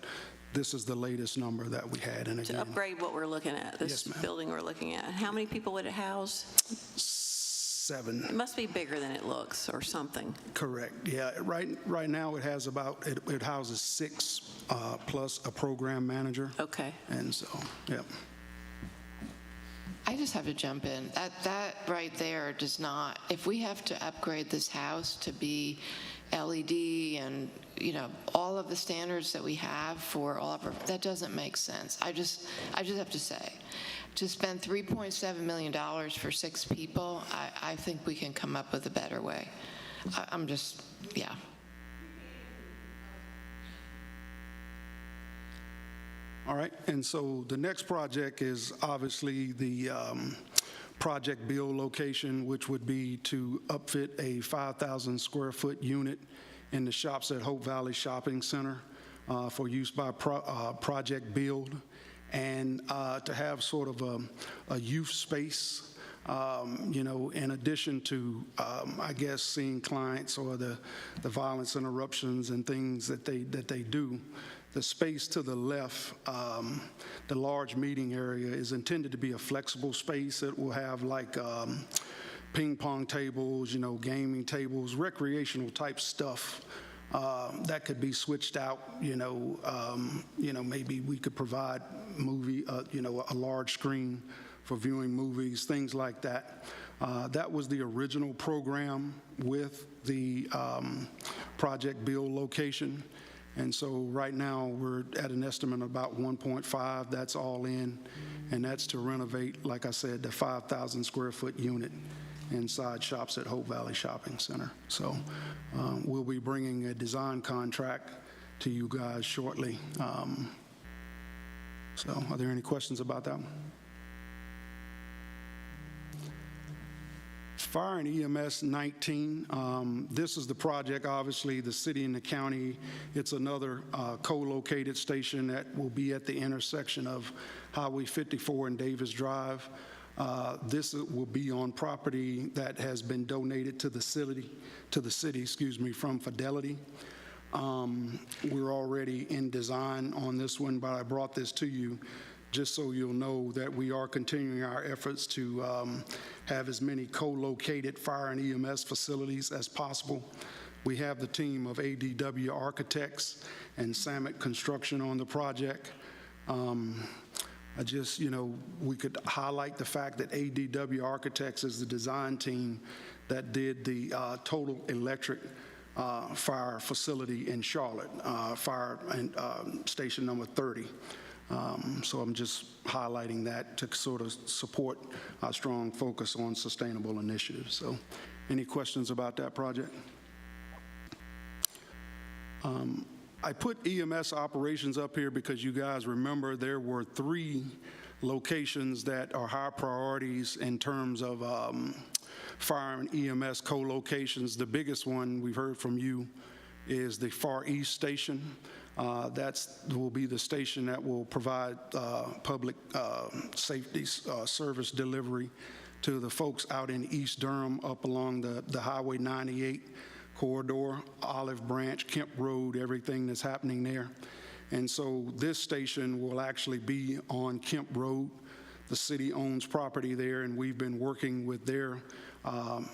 this is the latest number that we had. And again, To upgrade what we're looking at, this Yes, ma'am. building we're looking at. How many people would it house? 7. It must be bigger than it looks or something. Correct. Yeah. Right now it has about it houses 6 plus a program manager. Okay. And so, yeah. I just have to jump in. That right there does not, if we have to upgrade this house to be LED and, you know, all of the standards that we have for all of our, that doesn't make sense. I just have to say, to spend $3.7 million for 6 people, I think we can come up with a better way. I'm just, yeah. All right, and so the next project is obviously the Project Bill location, which would be to upfit a 5,000 square foot unit in the Shops at Hope Valley Shopping Center for use by Project Build. and to have sort of a youth space, in addition to, I guess, seeing clients or the violence interruptions and things that they do. The space to the left, the large meeting area, is intended to be a flexible space. It will have like ping pong tables, gaming tables, recreational type stuff that could be switched out. Maybe we could provide a large screen for viewing movies, things like that. That was the original program with the Project Build location. And so right now, we're at an estimate of about 1.5. That's all in, and that's to renovate, like I said, the 5,000 square foot unit inside Shops at Hope Valley Shopping Center. So we'll be bringing a design contract to you guys shortly. So are there any questions about that one? Fire and EMS 19, this is the project, obviously, the city and the county. It's another co-located station that will be at the intersection of Highway 54 and Davis Drive. This will be on property that has been donated to the city, from Fidelity. We're already in design on this one, but I brought this to you just so you'll know that we are continuing our efforts to have as many co-located fire and EMS facilities as possible. We have the team of ADW Architects and Samet Construction on the project. We could highlight the fact that ADW Architects is the design team that did the total electric fire facility in Charlotte, fire and station number 30. So I'm just highlighting that to sort of support our strong focus on sustainable initiatives. So any questions about that project? I put EMS operations up here because you guys remember there were 3 locations that are high priorities in terms of fire and EMS co-locations. The biggest one we've heard from you is the Far East Station. That will be the station that will provide public safety service delivery to the folks out in East Durham up along the Highway 98 corridor, Olive Branch, Kemp Road, everything that's happening there. And so this station will actually be on Kemp Road. The city owns property there, and we've been working with their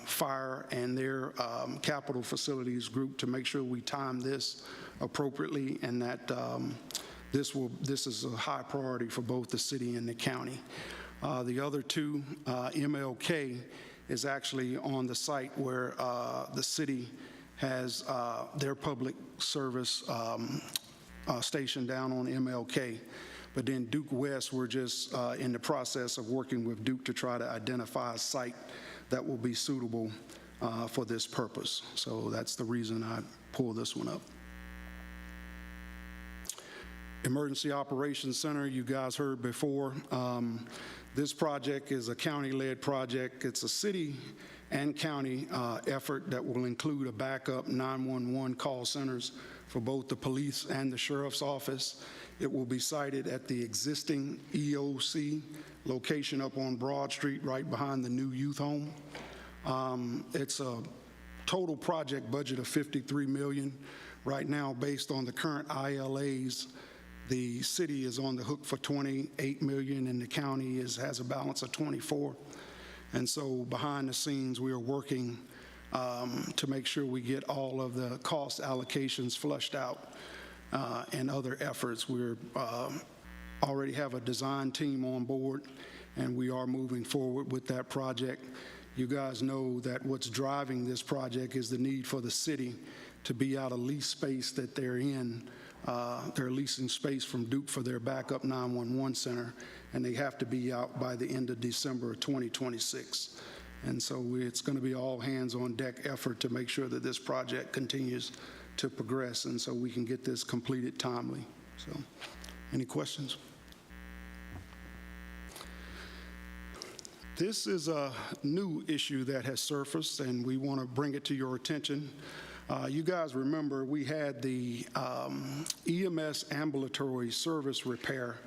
fire and their capital facilities group to make sure we time this appropriately, and that this is a high priority for both the city and the county. The other 2, MLK, is actually on the site where the city has their public service station down on MLK. But then Duke West, we're just in the process of working with Duke to try to identify a site that will be suitable for this purpose. So that's the reason I pulled this one up. Emergency Operations Center, you guys heard before. This project is a county-led project. It's a city and county effort that will include a backup 911 call centers for both the police and the sheriff's office. It will be sited at the existing EOC location up on Broad Street, right behind the new youth home. It's a total project budget of $53 million. Right now, based on the current ILAs, the city is on the hook for $28 million, and the county has a balance of 24. And so behind the scenes, we are working to make sure we get all of the cost allocations flushed out and other efforts. We're already have a design team on board, and we are moving forward with that project. You guys know that what's driving this project is the need for the city to be out of lease space that they're in. They're leasing space from Duke for their backup 911 center, and they have to be out by the end of December of 2026. And so it's going to be all hands on deck effort to make sure that this project continues to progress, and so we can get this completed timely. So, any questions? This is a new issue that has surfaced, and we want to bring it to your attention. You guys remember we had the EMS ambulatory service repair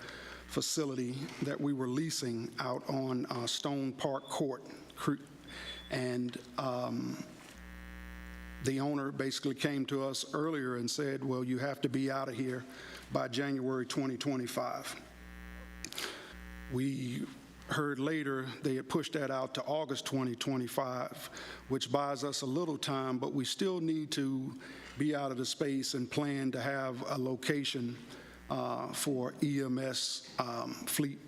facility that we were leasing out on Stone Park Court. And the owner basically came to us earlier and said, well, you have to be out of here by January 2025. We heard later they had pushed that out to August 2025, which buys us a little time, but we still need to be out of the space and plan to have a location for EMS fleet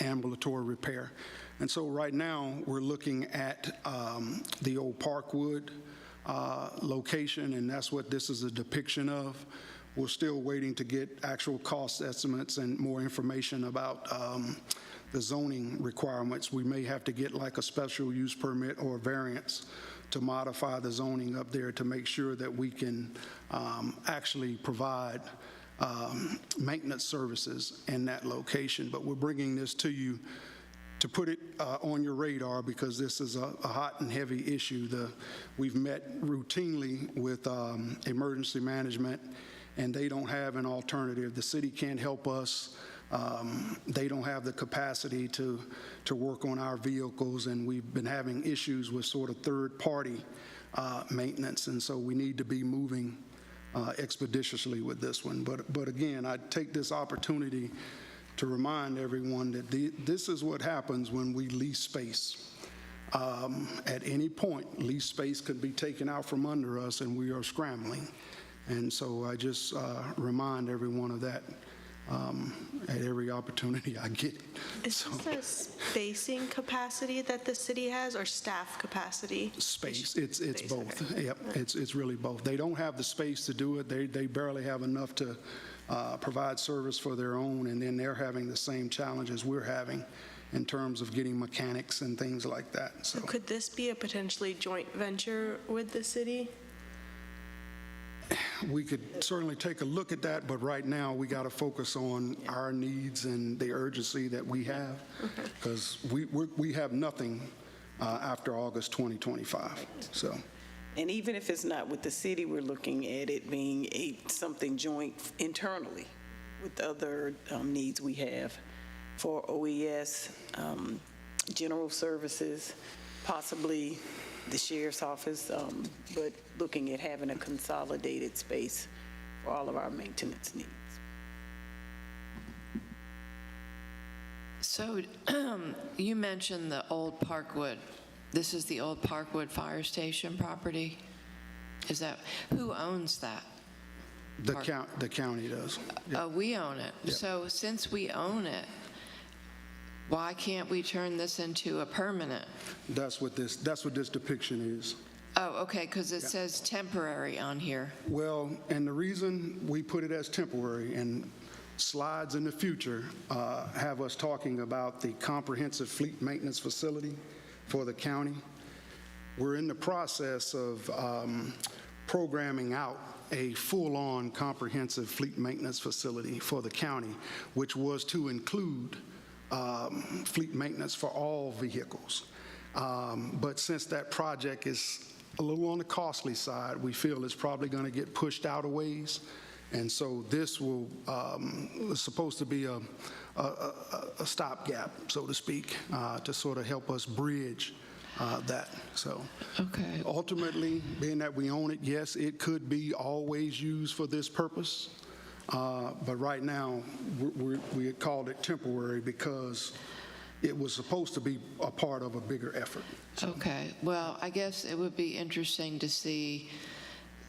ambulatory repair. And so right now, we're looking at the old Parkwood location, and that's what this is a depiction of. We're still waiting to get actual cost estimates and more information about the zoning requirements. We may have to get like a special use permit or a variance to modify the zoning up there to make sure that we can actually provide maintenance services in that location. But we're bringing this to you to put it on your radar because this is a hot and heavy issue. We've met routinely with emergency management, and they don't have an alternative. The city can't help us. They don't have the capacity to work on our vehicles, and we've been having issues with sort of third-party maintenance, and so we need to be moving expeditiously with this one. But again, I take this opportunity to remind everyone that this is what happens when we lease space. At any point, lease space could be taken out from under us, and we are scrambling. And so I just remind everyone of that at every opportunity I get. Is this a spacing capacity that the city has or staff capacity? Space, it's Space, both. okay. Yep, it's really both. They don't have the space to do it. They barely have enough to provide service for their own, and then they're having the same challenges we're having in terms of getting mechanics and things like that. So Could this be a potentially joint venture with the city? we could certainly take a look at that, but right now we got to focus on our needs and the urgency that we have, because we have nothing after August 2025. So. And even if it's not with the city, we're looking at it being something joint internally with other needs we have for OES, general services, possibly the sheriff's office, but looking at having a consolidated space for all of our maintenance needs. So you mentioned the old Parkwood. This is the old Parkwood Fire Station property? Is that, who owns that? The county does. Oh, we own it. Yep. So since we own it, why can't we turn this into a permanent? That's what this depiction is. Oh, okay, because it says temporary on here. Well, and the reason we put it as temporary, and slides in the future have us talking about the comprehensive fleet maintenance facility for the county. We're in the process of programming out a full-on comprehensive fleet maintenance facility for the county, which was to include fleet maintenance for all vehicles. But since that project is a little on the costly side, we feel it's probably going to get pushed out a ways. And so this is supposed to be a stopgap, so to speak, to sort of help us bridge that. So Okay. ultimately, being that we own it, yes, it could be always used for this purpose. But right now, we had called it temporary because it was supposed to be a part of a bigger effort. Okay, well, I guess it would be interesting to see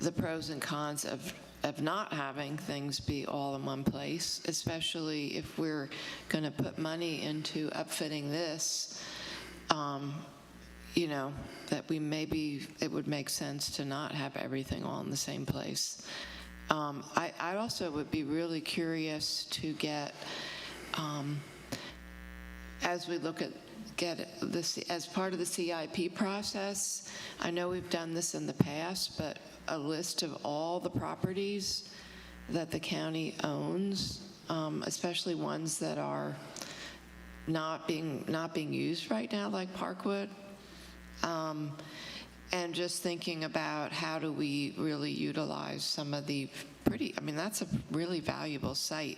the pros and cons of not having things be all in one place, especially if we're going to put money into upfitting this, that it would make sense to not have everything all in the same place. I also would be really curious to get, as we look at this as part of the CIP process, I know we've done this in the past, but a list of all the properties that the county owns, especially ones that are not being used right now, like Parkwood, and just thinking about how do we really utilize some of the that's a really valuable site.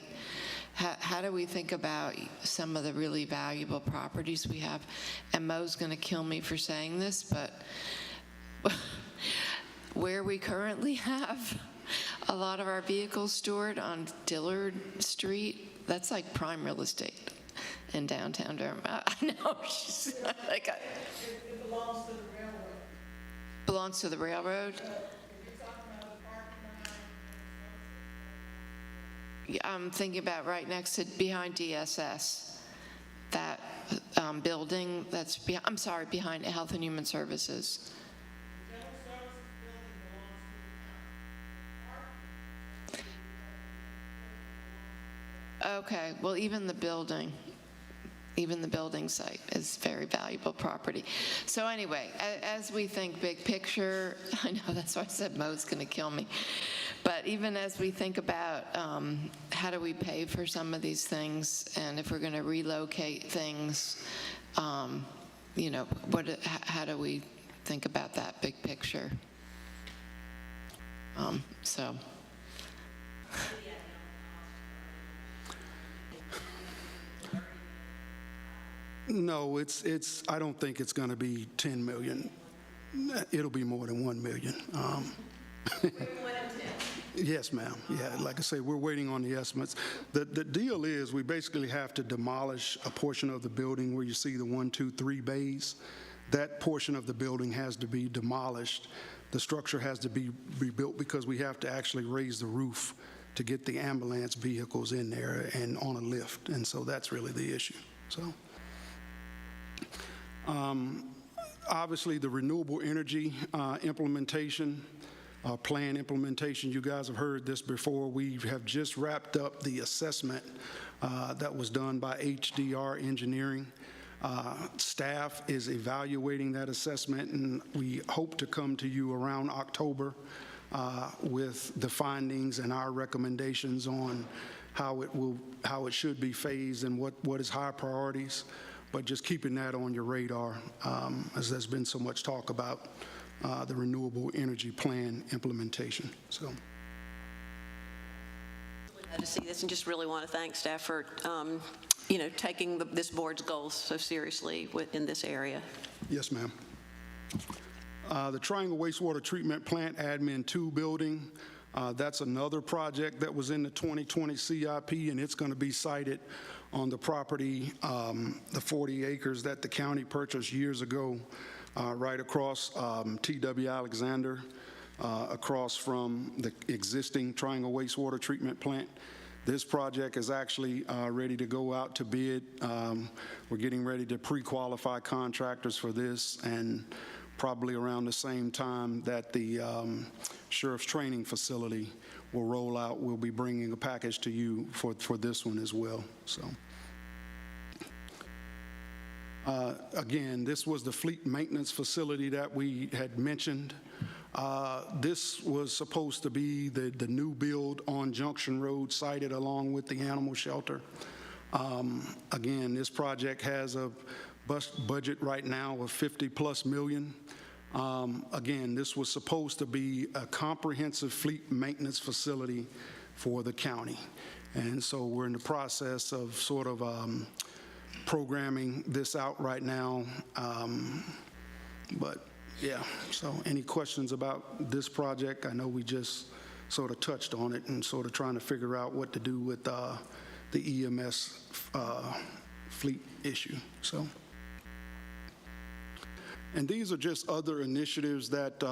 how do we think about some of the really valuable properties we have? And Mo's going to kill me for saying this, but where we currently have a lot of our vehicles stored on Dillard Street, that's like prime real estate in downtown Durham. I know. She's like, it belongs to the railroad. Belongs to the railroad? Yeah, I'm thinking about right next to, behind DSS, that building that's, I'm sorry, behind Health and Human Services. Okay, well, even the building site is very valuable property. So anyway, as we think big picture, I know that's why I said Mo's going to kill me, but even as we think about how do we pay for some of these things, and if we're going to relocate things, you know, how do we think about that big picture? So. No, I don't think it's going to be 10 million. It'll be more than 1 million. Yes, ma'am. Yeah, like I say, we're waiting on the estimates. The deal is we basically have to demolish a portion of the building where you see the 1, 2, 3 bays. That portion of the building has to be demolished. The structure has to be rebuilt because we have to actually raise the roof to get the ambulance vehicles in there and on a lift. And so that's really the issue. So. Obviously, the renewable energy implementation, plan implementation, you guys have heard this before. We have just wrapped up the assessment that was done by HDR Engineering. Staff is evaluating that assessment, and we hope to come to you around October with the findings and our recommendations on how it should be phased and what is high priorities. But just keeping that on your radar, as there's been so much talk about the renewable energy plan implementation. So. Glad to see this, and just really want to thank staff for, you know, taking this board's goals so seriously in this area. Yes, ma'am. The Triangle Wastewater Treatment Plant Admin 2 building, that's another project that was in the 2020 CIP, and it's going to be sited on the property, the 40 acres that the county purchased years ago, right across T.W. Alexander, across from the existing Triangle Wastewater Treatment Plant. This project is actually ready to go out to bid. We're getting ready to pre-qualify contractors for this, and probably around the same time that the Sheriff's Training Facility will roll out, we'll be bringing a package to you for this one as well. So, again, this was the fleet maintenance facility that we had mentioned. This was supposed to be the new build on Junction Road, sited along with the animal shelter. Again, this project has a budget right now of $50+ million. Again, this was supposed to be a comprehensive fleet maintenance facility for the county. And so we're in the process of sort of programming this out right now. But yeah, so any questions about this project? I know we just sort of touched on it and sort of trying to figure out what to do with the EMS fleet issue. So. And these are just other initiatives that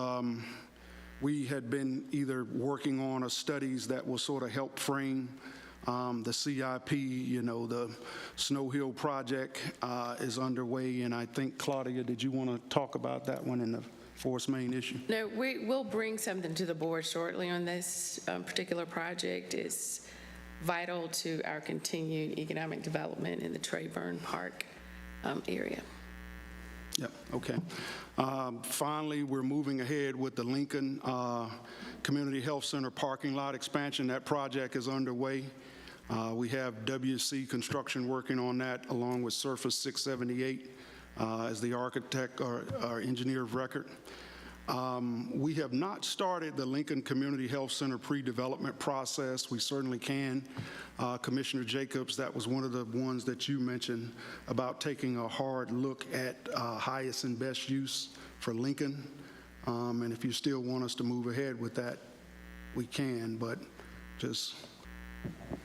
we had been either working on or studies that will sort of help frame the CIP. You know, the Snow Hill project is underway, and I think, Claudia, did you want to talk about that one in the force main issue? No, we'll bring something to the board shortly on this particular project. It's vital to our continued economic development in the Trayburn Park area. Yep, okay. Finally, we're moving ahead with the Lincoln Community Health Center parking lot expansion. That project is underway. We have WC Construction working on that, along with Surface 678 as the architect or engineer of record. We have not started the Lincoln Community Health Center pre-development process. We certainly can. Commissioner Jacobs, that was one of the ones that you mentioned about taking a hard look at highest and best use for Lincoln. And if you still want us to move ahead with that, we can, but just...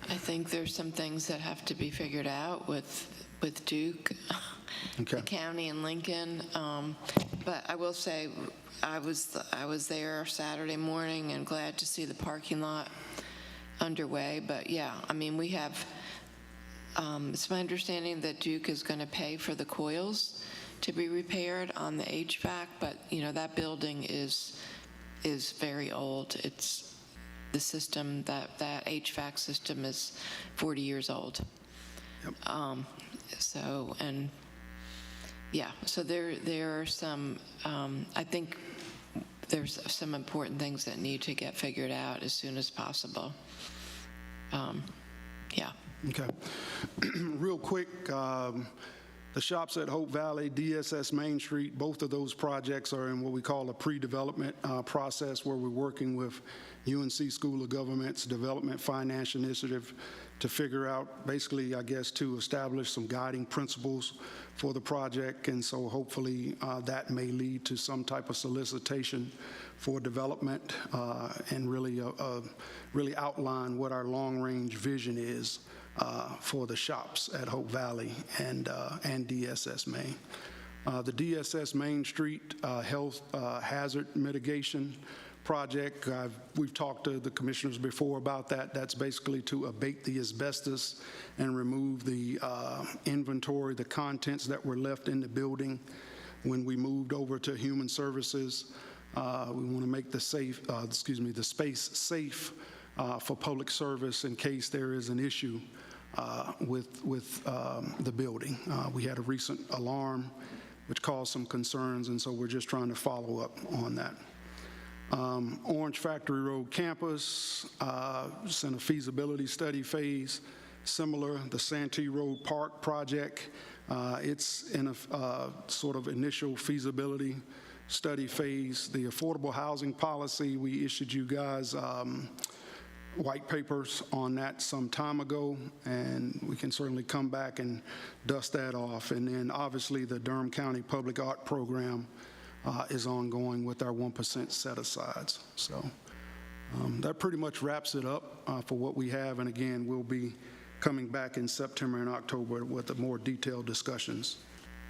I think there's some things that have to be figured out with Duke, Okay. the county and Lincoln. But I will say, I was there Saturday morning and glad to see the parking lot underway. But yeah, I mean, we have, it's my understanding that Duke is going to pay for the coils to be repaired on the HVAC, but that building is very old. It's the system, that HVAC system is 40 years old. Yep. So there are some, I think there's some important things that need to get figured out as soon as possible. Yeah. Okay. Real quick, the shops at Hope Valley, DSS Main Street, both of those projects are in what we call a pre-development process, where we're working with UNC School of Government's Development Finance Initiative to figure out, basically, I guess, to establish some guiding principles for the project. And so hopefully that may lead to some type of solicitation for development and really outline what our long-range vision is for the shops at Hope Valley and DSS Main. The DSS Main Street Health Hazard Mitigation Project, we've talked to the commissioners before about that. That's basically to abate the asbestos and remove the inventory, the contents that were left in the building when we moved over to Human Services. We want to make the space safe for public service in case there is an issue with the building. We had a recent alarm which caused some concerns, and so we're just trying to follow up on that. Orange Factory Road Campus, it's in a feasibility study phase. Similar, the Santee Road Park project, it's in a sort of initial feasibility study phase. The affordable housing policy, we issued you guys white papers on that some time ago, and we can certainly come back and dust that off. And then obviously the Durham County Public Art Program is ongoing with our 1% set-asides. So that pretty much wraps it up for what we have. And again, we'll be coming back in September and October with the more detailed discussions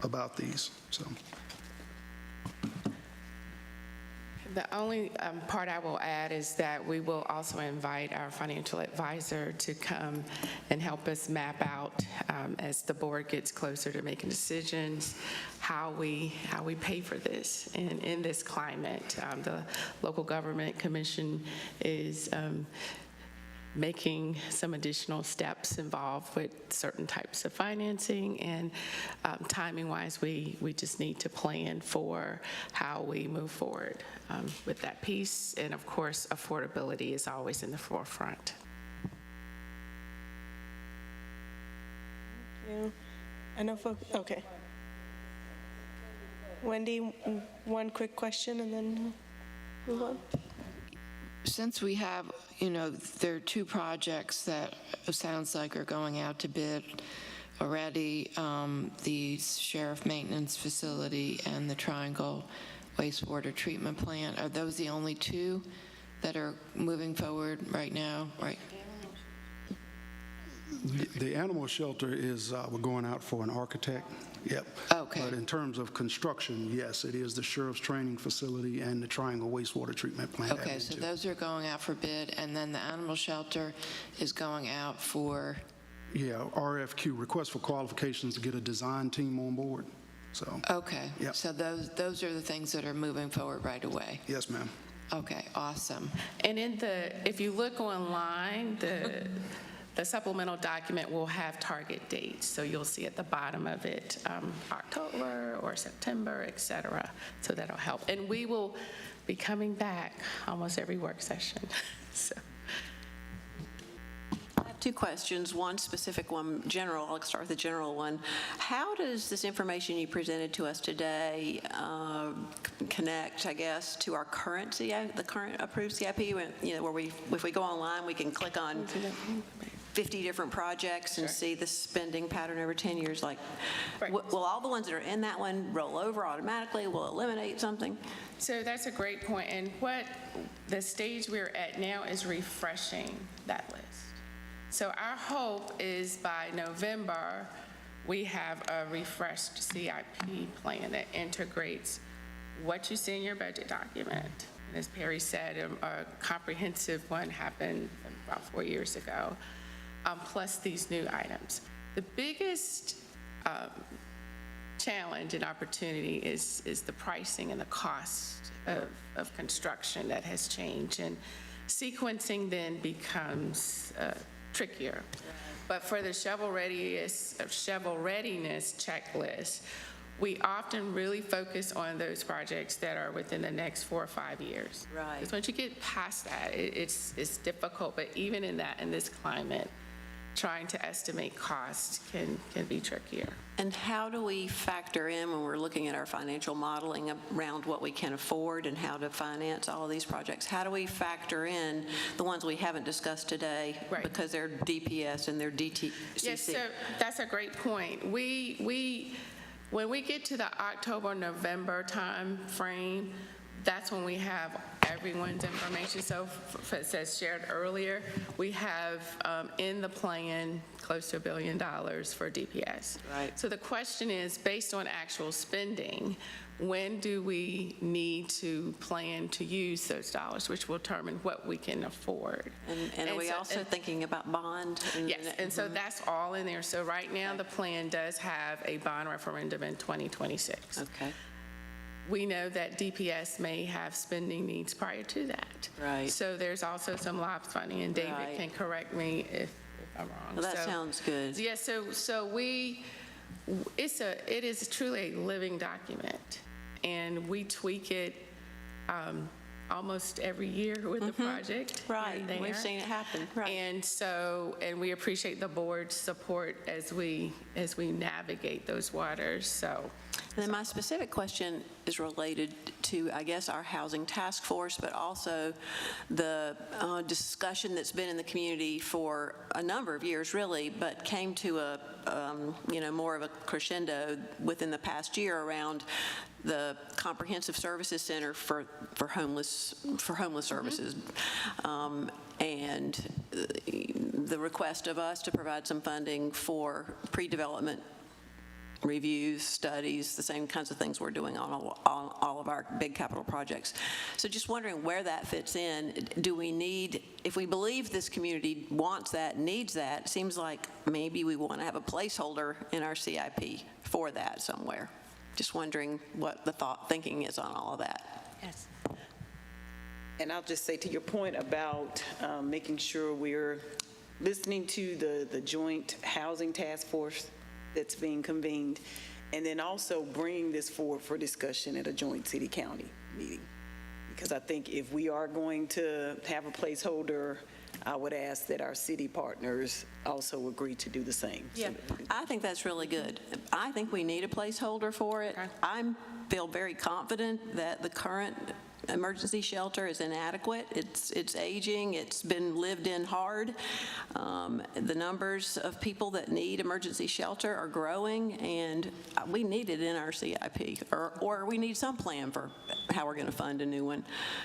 about these. So. The only part I will add is that we will also invite our financial advisor to come and help us map out, as the board gets closer to making decisions, how we pay for this in this climate. The Local Government Commission is making some additional steps involved with certain types of financing, and timing-wise, we just need to plan for how we move forward with that piece. And of course, affordability is always in the forefront. Thank you. I know folks, okay. Wendy, one quick question and then move on. Since we have, there are two projects that it sounds like are going out to bid already, the Sheriff Maintenance Facility and the Triangle Wastewater Treatment Plant. Are those the only two that are moving forward right now? Right. The animal shelter is, we're going out for an architect. Yep. Okay. But in terms of construction, yes, it is the Sheriff's Training Facility and the Triangle Wastewater Treatment Plant. Okay, so those are going out for bid, and then the animal shelter is going out for? Yeah, RFQ, request for qualifications to get a design team on board. So. Okay. Yep. So those are the things that are moving forward right away. Yes, ma'am. Okay, awesome. And if you look online, the supplemental document will have target dates, so you'll see at the bottom of it October or September, et cetera, so that'll help. And we will be coming back almost every work session. So. I have Two questions, one specific, one general. I'll start with the general one. How does this information you presented to us today connect, I guess, to our current CIP, the current approved CIP? Where if we go online, we can click on 50 different projects and see the spending pattern over 10 years. Like, Right. will all the ones that are in that one roll over automatically? Will it eliminate something? So that's a great point. And what the stage we're at now is refreshing that list. So our hope is by November, we have a refreshed CIP plan that integrates what you see in your budget document. And as Perry said, a comprehensive one happened about 4 years ago, plus these new items. The biggest challenge and opportunity is the pricing and the cost of construction that has changed. And sequencing then becomes trickier. But for the shovel readiness checklist, we often really focus on those projects that are within the next 4 or 5 years. Right. Because once you get past that, it's difficult. But even in this climate, trying to estimate costs can be trickier. And how do we factor in when we're looking at our financial modeling around what we can afford and how to finance all of these projects? How do we factor in the ones we haven't discussed today Right. because they're DPS and they're DTCC? Yes, so that's a great point. When we get to the October, November time frame, that's when we have everyone's information. So as shared earlier, we have in the plan close to $1 billion for DPS. Right. So the question is, based on actual spending, when do we need to plan to use those dollars, which will determine what we can afford. And are we so- also thinking about bond? Yes, and so that's all in there. So right now, the plan does have a bond referendum in 2026. Okay. We know that DPS may have spending needs prior to that. Right. So there's also some LOPS funding, and David Right. can correct me if I'm wrong. Well, that So- sounds good. Yeah, so it is truly a living document, and we tweak it almost every year with the project. here Right, and there. we've seen it happen, right. And we appreciate the board's support as we navigate those waters, so. And then my specific question is related to, I guess, our housing task force, but also the discussion that's been in the community for a number of years, really, but came to a, more of a crescendo within the past year around the Comprehensive Services Center for homeless services. And the request of us to provide some funding for pre-development reviews, studies, the same kinds of things we're doing on all of our big capital projects. So just wondering where that fits in. Do we need, if we believe this community wants that, needs that, it seems like maybe we want to have a placeholder in our CIP for that somewhere. Just wondering what the thinking is on all of that. Yes. And I'll just say to your point about making sure we're listening to the joint housing task force that's being convened, and then also bringing this forward for discussion at a joint city-county meeting. Because I think if we are going to have a placeholder, I would ask that our city partners also agree to do the same. Yeah, I think that's really good. I think we need a placeholder for it. I feel very confident that the current emergency shelter is inadequate. It's aging. It's been lived in hard. The numbers of people that need emergency shelter are growing, and we need it in our CIP, or we need some plan for how we're going to fund a new one,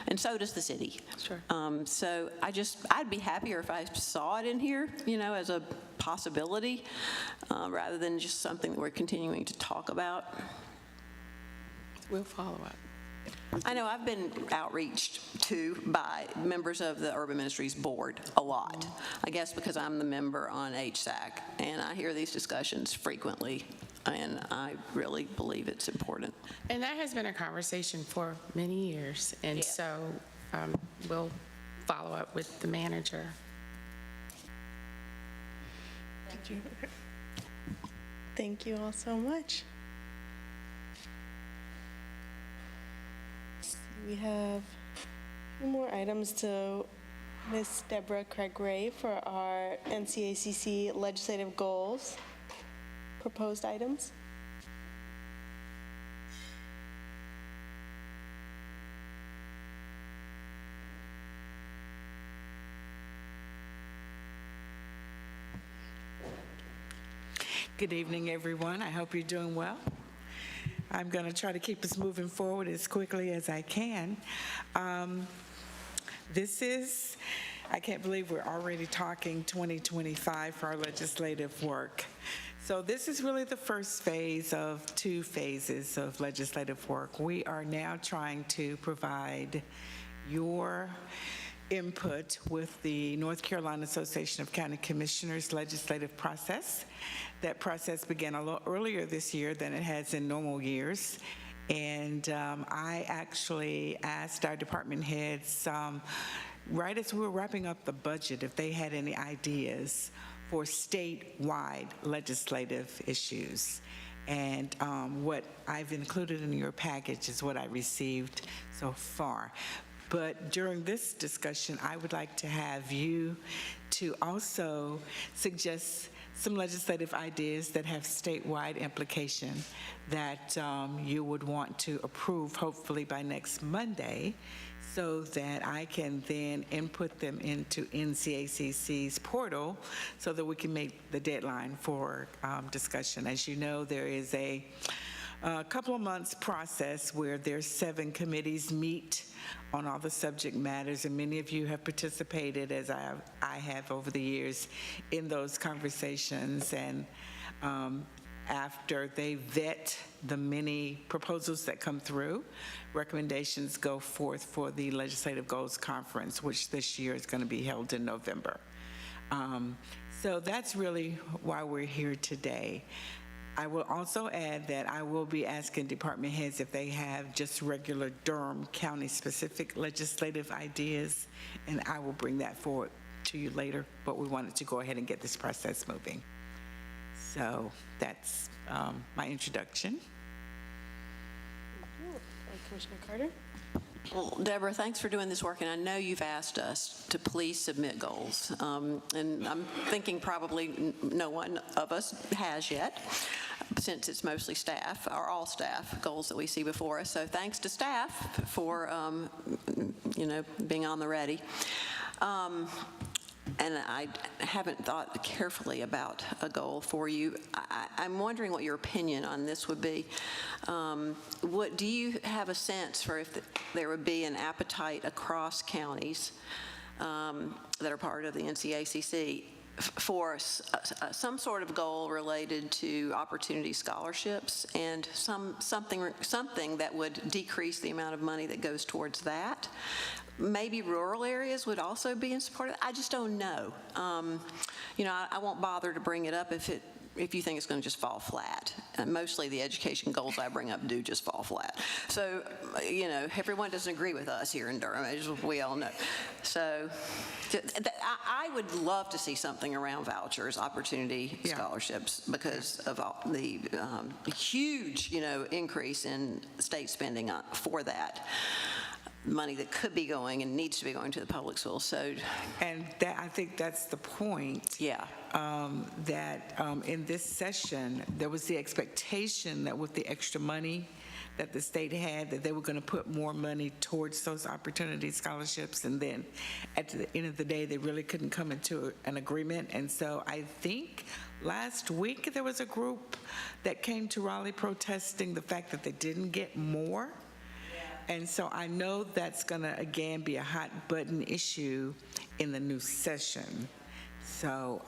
and so does the city. Sure. So I'd be happier if I saw it in here, as a possibility, rather than just something that we're continuing to talk about. We'll follow up. I know I've been outreached to by members of the Urban Ministries Board a lot, I guess because I'm the member on HSAC, and I hear these discussions frequently, and I really believe it's important. And that has been a conversation for many years, and so we'll follow up with the manager. Thank you all so much. We have a few more items to Ms. Deborah Craig-Ray for our NCACC legislative goals, proposed items. Good evening, everyone. I hope you're doing well. I'm going to try to keep us moving forward as quickly as I can. I can't believe we're already talking 2025 for our legislative work. So this is really the first phase of 2 phases of legislative work. We are now trying to provide your input with the North Carolina Association of County Commissioners legislative process. That process began a little earlier this year than it has in normal years. And I actually asked our department heads, right as we were wrapping up the budget, if they had any ideas for statewide legislative issues. And what I've included in your package is what I received so far. But during this discussion, I would like to have you to also suggest some legislative ideas that have statewide implication that you would want to approve hopefully by next Monday, so that I can then input them into NCACC's portal so that we can make the deadline for discussion. As you know, there is a couple of months process where there's 7 committees meet on all the subject matters, and many of you have participated, as I have over the years, in those conversations. And after they vet the many proposals that come through, recommendations go forth for the Legislative Goals Conference, which this year is going to be held in November. So that's really why we're here today. I will also add that I will be asking department heads if they have just regular Durham County-specific legislative ideas, and I will bring that forward to you later, but we wanted to go ahead and get this process moving. So that's my introduction. Thank you. Commissioner Carter? Well, Deborah, thanks for doing this work, and I know you've asked us to please submit goals, and I'm thinking probably no one of us has yet, since it's mostly staff, or all staff goals that we see before us. So thanks to staff for, being on the ready. And I haven't thought carefully about a goal for you. I'm wondering what your opinion on this would be. What do you have a sense for if there would be an appetite across counties that are part of the NCACC for some sort of goal related to opportunity scholarships and something that would decrease the amount of money that goes towards that? Maybe rural areas would also be in support of that. I just don't know. I won't bother to bring it up if you think it's going to just fall flat. Mostly the education goals I bring up do just fall flat. So, everyone doesn't agree with us here in Durham, as we all know. So I would love to see something around vouchers, opportunity scholarships, because of all the huge, increase in state spending for that. Money that could be going and needs to be going to the public schools. So, and I think that's the point. Yeah. That in this session, there was the expectation that with the extra money that the state had, that they were going to put more money towards those opportunity scholarships, and then at the end of the day, they really couldn't come into an agreement. And so I think last week there was a group that came to Raleigh protesting the fact that they didn't get more. And so I know that's going to, again, be a hot button issue in the new session. So,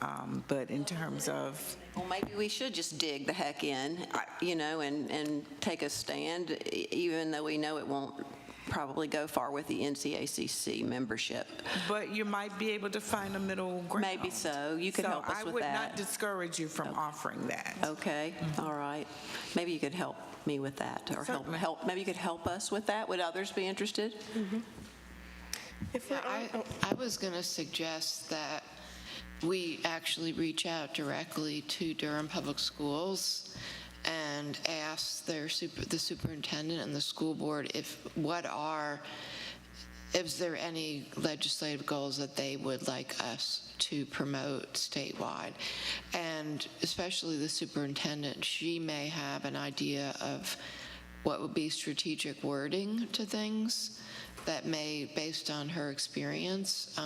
but in terms of... Well, maybe we should just dig the heck in, and take a stand, even though we know it won't probably go far with the NCACC membership. But you might be able to find a middle ground. Maybe so. You could help us with that. I would not discourage you from offering that. Okay. All right. Maybe you could help me with that, or help. Maybe you could help us with that. Would others be interested? Mm-hmm. I was going to suggest that we actually reach out directly to Durham Public Schools and ask the superintendent and the school board what are is there any legislative goals that they would like us to promote statewide? And especially the superintendent, she may have an idea of what would be strategic wording to things that may, based on her experience,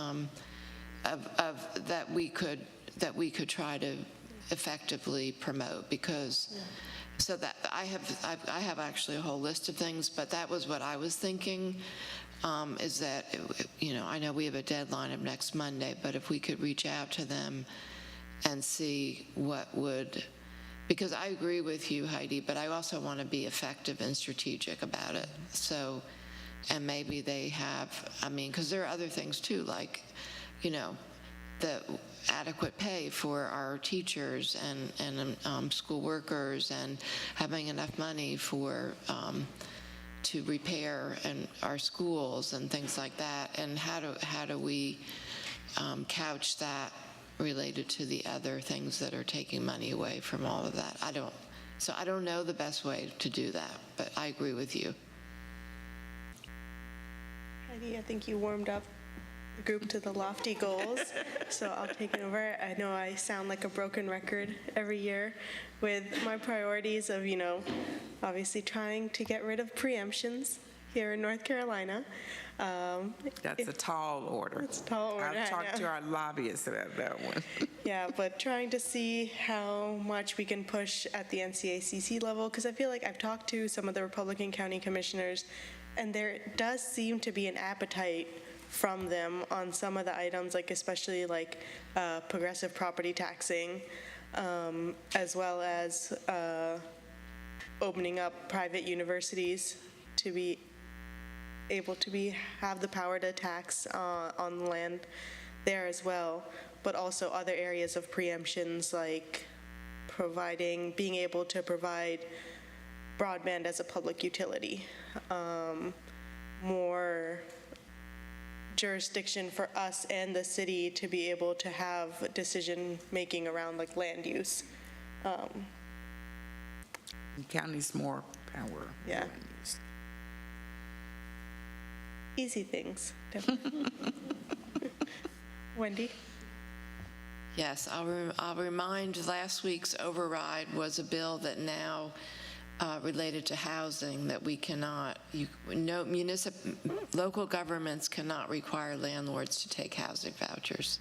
that we could try to effectively promote, because so that I have actually a whole list of things, but that was what I was thinking, is that, I know we have a deadline of next Monday, but if we could reach out to them and see what would, because I agree with you, Heidi, but I also want to be effective and strategic about it. So, and maybe they have, because there are other things too, like, the adequate pay for our teachers and school workers, and having enough money for to repair our schools and things like that. And how do we couch that related to the other things that are taking money away from all of that? I don't know the best way to do that, but I agree with you. Heidi, I think you warmed up the group to the lofty goals, so I'll take it over. I know I sound like a broken record every year with my priorities of, obviously trying to get rid of preemptions here in North Carolina. That's a tall order. It's a tall order, I I've talked know. to our lobbyists about that one. Yeah, but trying to see how much we can push at the NCACC level, because I feel like I've talked to some of the Republican county commissioners, and there does seem to be an appetite from them on some of the items, like especially like progressive property taxing, as well as opening up private universities to be able to have the power to tax on land there as well, but also other areas of preemptions like being able to provide broadband as a public utility, more jurisdiction for us and the city to be able to have decision-making around like land use. Counties more power. Yeah. Easy things, definitely. Wendy? Yes, I'll remind last week's override was a bill that now related to housing, that we cannot, local governments cannot require landlords to take housing vouchers.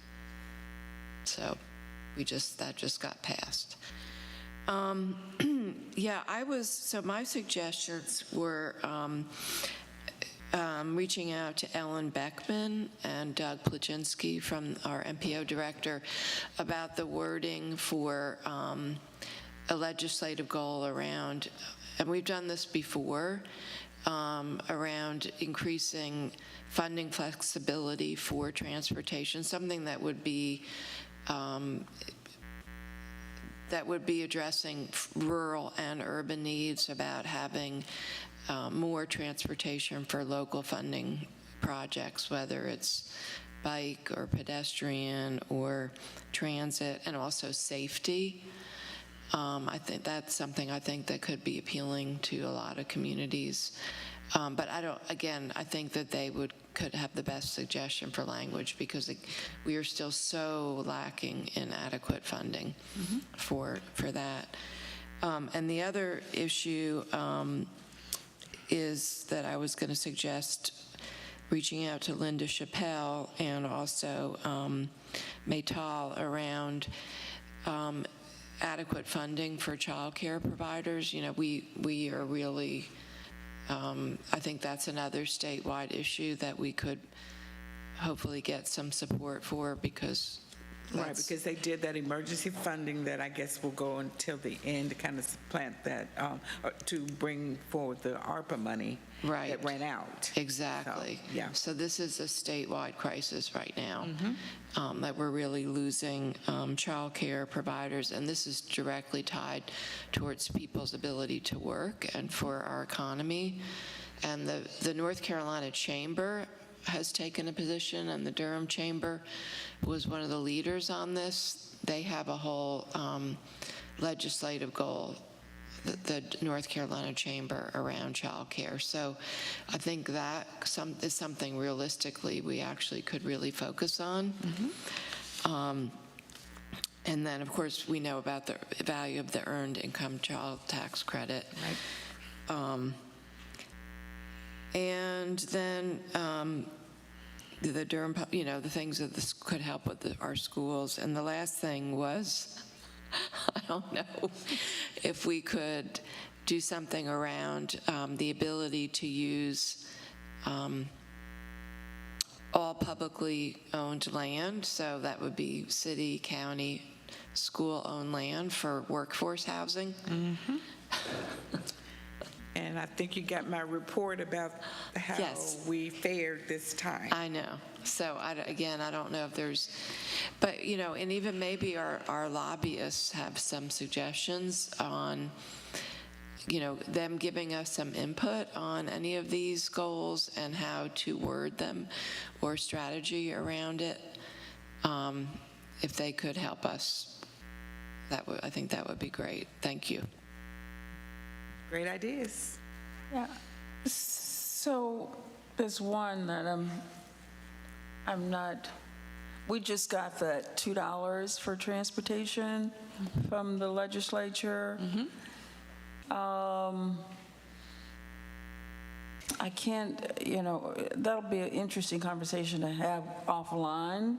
So that just got passed. So my suggestions were reaching out to Ellen Beckman and Doug Placzynski from our MPO director about the wording for a legislative goal around, and we've done this before, around increasing funding flexibility for transportation, something that would be addressing rural and urban needs, about having more transportation for local funding projects, whether it's bike or pedestrian or transit, and also safety. I think that's something that could be appealing to a lot of communities. But I think that they could have the best suggestion for language, because we are still so lacking in adequate funding for that. And the other issue is that I was going to suggest reaching out to Linda Chappelle and also Maytal around adequate funding for child care providers. We are really, I think that's another statewide issue that we could hopefully get some support for, because Right, because they did that emergency funding that I guess will go until the end to kind of supplant that, to bring forward the ARPA money that ran out. Exactly. So, yeah. So this is a statewide crisis right now, that we're really losing child care providers, and this is directly tied towards people's ability to work and for our economy. And the North Carolina Chamber has taken a position, and the Durham Chamber was one of the leaders on this. They have a whole legislative goal the North Carolina Chamber around childcare. So I think that is something realistically we actually could really focus on. And then, of course, we know about the value of the Earned Income Child Tax Credit. And then the Durham, the things that this could help with our schools. And the last thing was, I don't know if we could do something around the ability to use all publicly owned land. So that would be city, county, school-owned land for workforce housing. And I think you got my report about how Yes. we fared this time. I know. So again, I don't know if there's, but and even maybe our lobbyists have some suggestions on, them giving us some input on any of these goals and how to word them or strategy around it. If they could help us, I think that would be great. Thank you. Great ideas. Yeah. So there's one that I'm not, we just got the $2 for transportation from the legislature. I can't, that'll be an interesting conversation to have offline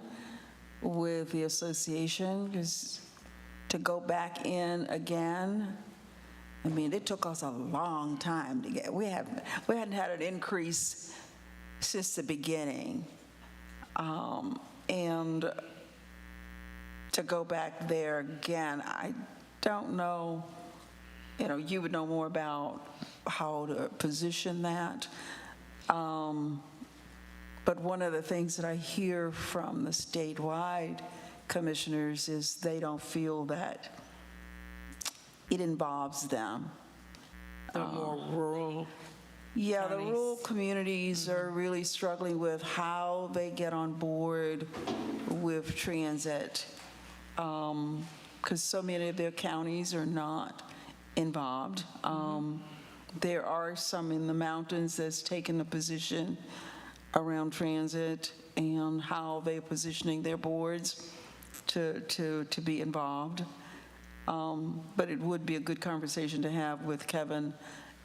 with the association, because to go back in again, I mean, it took us a long time to get, we hadn't had an increase since the beginning. And to go back there again, I don't know, you would know more about how to position that. But one of the things that I hear from the statewide commissioners is they don't feel that it involves them. The more rural. Yeah, the rural communities are really struggling with how they get on board with transit, because so many of their counties are not involved. There are some in the mountains that's taken a position around transit and how they're positioning their boards to be involved. But it would be a good conversation to have with Kevin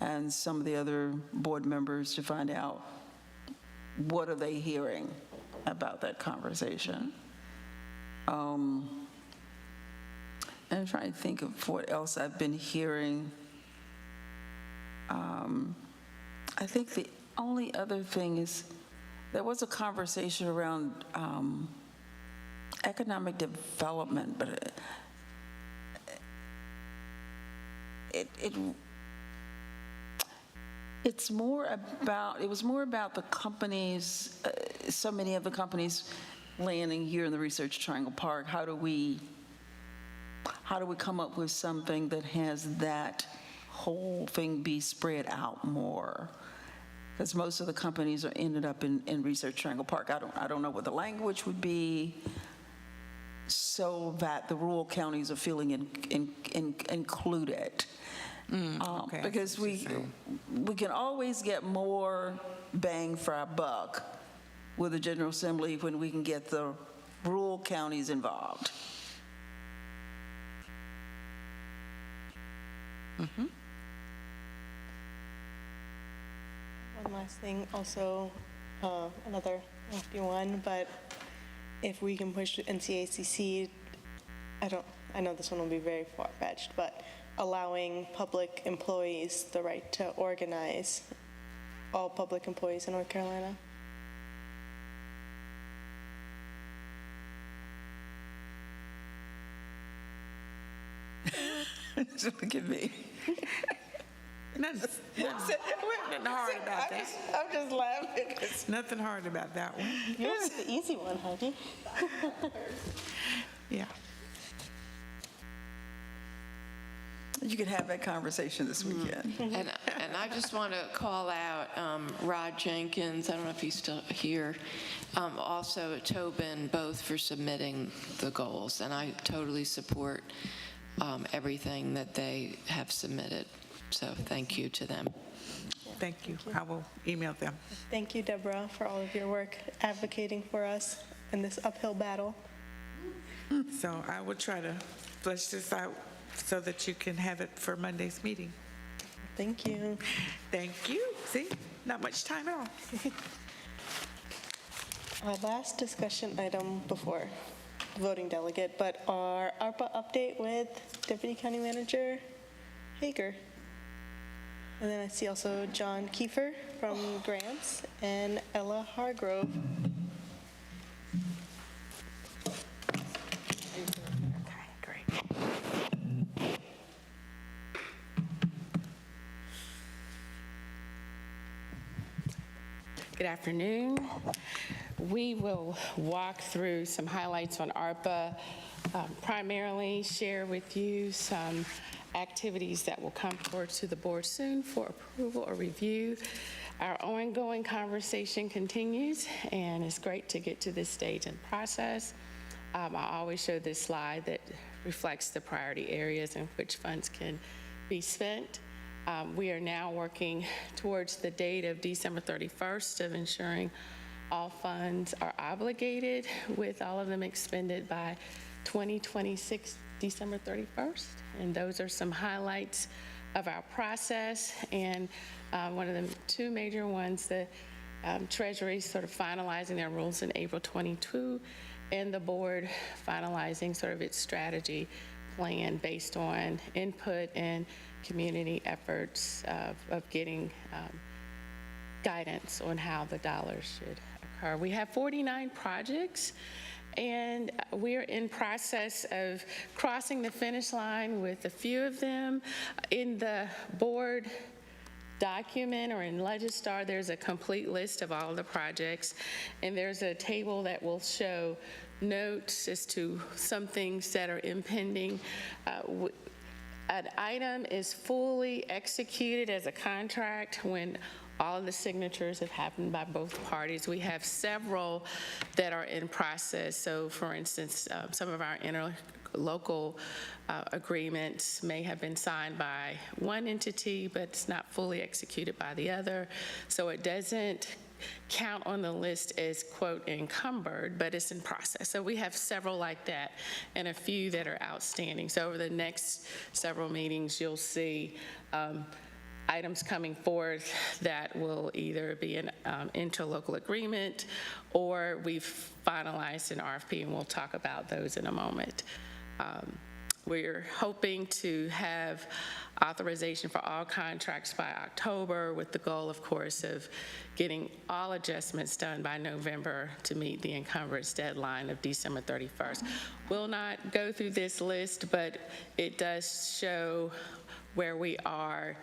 and some of the other board members to find out what are they hearing about that conversation. I'm trying to think of what else I've been hearing. I think the only other thing is there was a conversation around economic development, but it was more about the companies, so many of the companies landing here in the Research Triangle Park. How do we come up with something that has that whole thing be spread out more? Because most of the companies are ended up in Research Triangle Park. I don't know what the language would be so that the rural counties are feeling included. Okay. Because we can always get more bang for our buck with the General Assembly when we can get the rural counties involved. One last thing, also another lofty one, but if we can push NCACC, I know this one will be very far-fetched, but allowing public employees the right to organize, all public employees in North Carolina. Look at me. Nothing hard about that. I'm just laughing. Nothing hard about that one. Yours is the easy one, Heidi. Yeah. You can have that conversation this weekend. And I just want to call out Rod Jenkins, I don't know if he's still here, also Tobin, both for submitting the goals. And I totally support everything that they have submitted. So thank you to them. Thank you. I will email them. Thank you, Deborah, for all of your work advocating for us in this uphill battle. So I will try to flesh this out so that you can have it for Monday's meeting. Thank you. Thank you. See, not much time at all. Our last discussion item before voting delegate, but our ARPA update with Deputy County Manager Hager. And then I see also John Kiefer from Grants and Ella Hargrove. Good afternoon. We will walk through some highlights on ARPA, primarily share with you some activities that will come forward to the board soon for approval or review. Our ongoing conversation continues, and it's great to get to this stage in process. I always show this slide that reflects the priority areas in which funds can be spent. We are now working towards the date of December 31st of ensuring all funds are obligated, with all of them expended by 2026, December 31st. And those are some highlights of our process. And one of the two major ones, the Treasury sort of finalizing their rules in April 22, and the board finalizing sort of its strategy plan based on input and community efforts of getting guidance on how the dollars should occur. We have 49 projects, and we're in process of crossing the finish line with a few of them. In the board document or in Legistar, there's a complete list of all the projects, and there's a table that will show notes as to some things that are impending. An item is fully executed as a contract when all of the signatures have happened by both parties. We have several that are in process. So for instance, some of our interlocal agreements may have been signed by one entity, but it's not fully executed by the other. So it doesn't count on the list as, quote, encumbered, but it's in process. So we have several like that and a few that are outstanding. So over the next several meetings, you'll see items coming forth that will either be an interlocal agreement or we've finalized an RFP, and we'll talk about those in a moment. We're hoping to have authorization for all contracts by October, with the goal, of course, of getting all adjustments done by November to meet the encumbrance deadline of December 31st. We'll not go through this list, but it does show where we are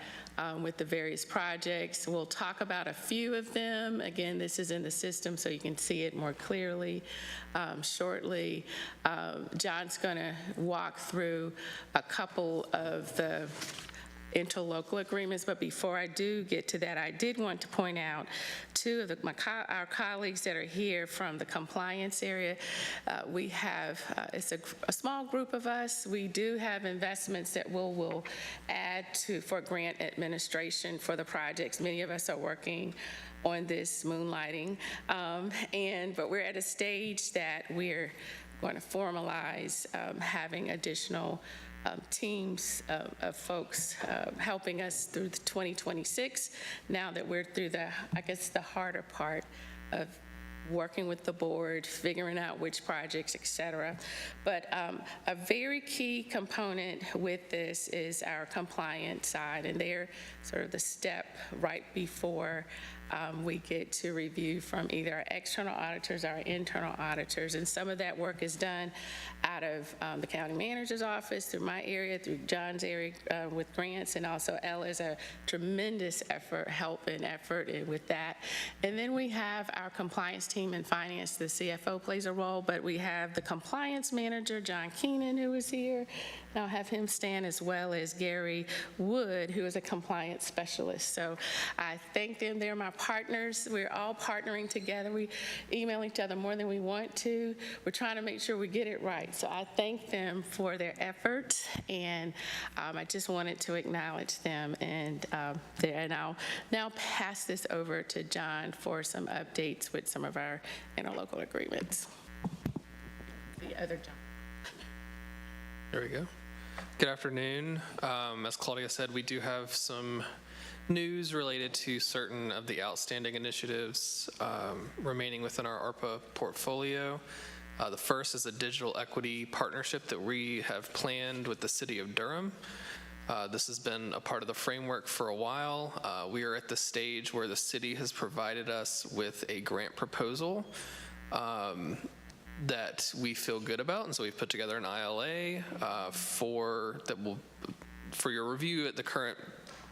with the various projects. We'll talk about a few of them. Again, this is in the system so you can see it more clearly shortly. John's going to walk through a couple of the interlocal agreements, but before I do get to that, I did want to point out two of our colleagues that are here from the compliance area. We have, it's a small group of us. We do have investments that we'll add to for grant administration for the projects. Many of us are working on this moonlighting, but we're at a stage that we're going to formalize having additional teams of folks helping us through the 2026, now that we're through the, I guess, the harder part of working with the board, figuring out which projects, et cetera. But a very key component with this is our compliance side, and they're sort of the step right before we get to review from either our external auditors or our internal auditors. And some of that work is done out of the county manager's office, through my area, through John's area with grants, and also Ella's a tremendous help and effort with that. And then we have our compliance team team in finance, the CFO plays a role, but we have the compliance manager, John Keenan, who is here. And I'll have him stand, as well as Gary Wood, who is a compliance specialist. So I thank them. They're my partners. We're all partnering together. We email each other more than we want to. We're trying to make sure we get it right. So I thank them for their efforts, and I just wanted to acknowledge them. And I'll now pass this over to John for some updates with some of our interlocal agreements. The other John. There we go. Good afternoon. As Claudia said, we do have some news related to certain of the outstanding initiatives remaining within our ARPA portfolio. The first is a digital equity partnership that we have planned with the city of Durham. This has been a part of the framework for a while. We are at the stage where the city has provided us with a grant proposal that we feel good about, and so we've put together an ILA for your review at the current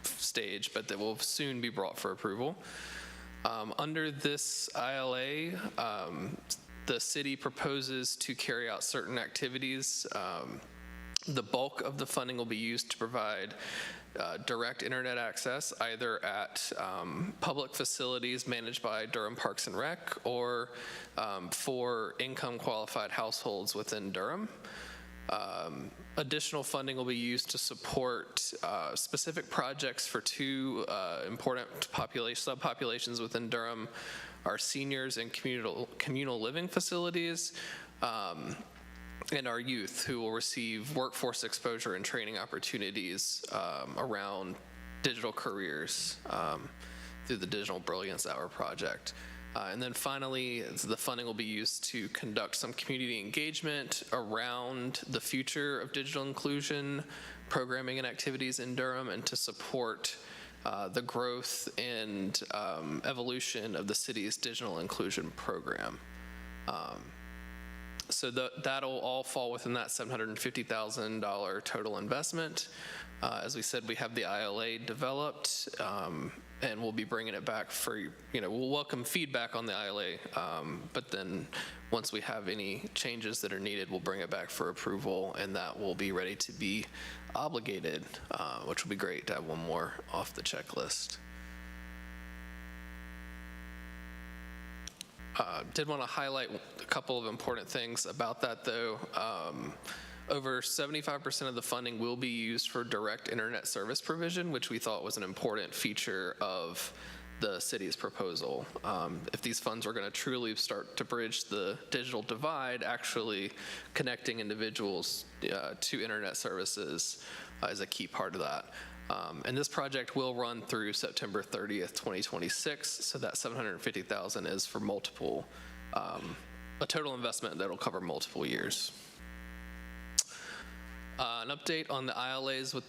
stage, but that will soon be brought for approval. Under this ILA, the city proposes to carry out certain activities. The bulk of the funding will be used to provide direct internet access, either at public facilities managed by Durham Parks and Rec, or for income qualified households within Durham. Additional funding will be used to support specific projects for two important subpopulations within Durham: our seniors and communal living facilities, and our youth, who will receive workforce exposure and training opportunities around digital careers through the Digital Brilliance Hour project. And then finally, the funding will be used to conduct some community engagement around the future of digital inclusion programming and activities in Durham, and to support the growth and evolution of the city's digital inclusion program. So that'll all fall within that $750,000 total investment. As we said, we have the ILA developed, and we'll be bringing it back for, we'll welcome feedback on the ILA, but then once we have any changes that are needed, we'll bring it back for approval, and that will be ready to be obligated, which will be great to have one more off the checklist. Did want to highlight a couple of important things about that, though. Over 75% of the funding will be used for direct internet service provision, which we thought was an important feature of the city's proposal. If these funds are going to truly start to bridge the digital divide, actually connecting individuals to internet services is a key part of that. And this project will run through September 30th, 2026, so that $750,000 is for multiple, a total investment that will cover multiple years. An update on the ILAs with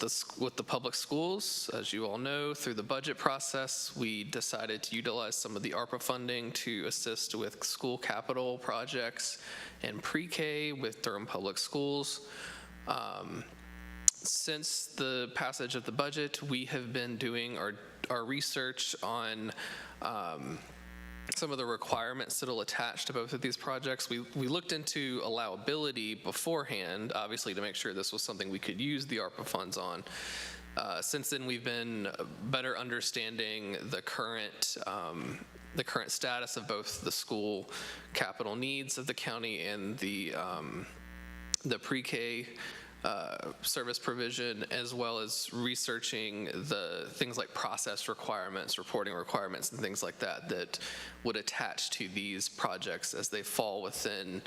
the public schools. As you all know, through the budget process, we decided to utilize some of the ARPA funding to assist with school capital projects and pre-K with Durham Public Schools. Since the passage of the budget, we have been doing our research on some of the requirements that will attach to both of these projects. We looked into allowability beforehand, obviously, to make sure this was something we could use the ARPA funds on. Since then, we've been better understanding the current status of both the school capital needs of the county and the pre-K service provision, as well as researching the things like process requirements, reporting requirements, and things like that that would attach to these projects as they fall within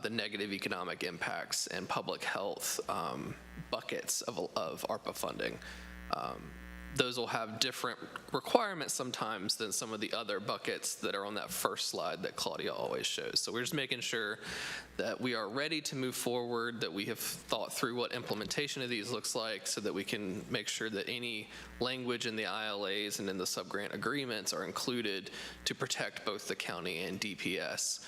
the negative economic impacts and public health buckets of ARPA funding. Those will have different requirements sometimes than some of the other buckets that are on that first slide that Claudia always shows. So we're just making sure that we are ready to move forward, that we have thought through what implementation of these looks like, so that we can make sure that any language in the ILAs and in the subgrant agreements are included to protect both the county and DPS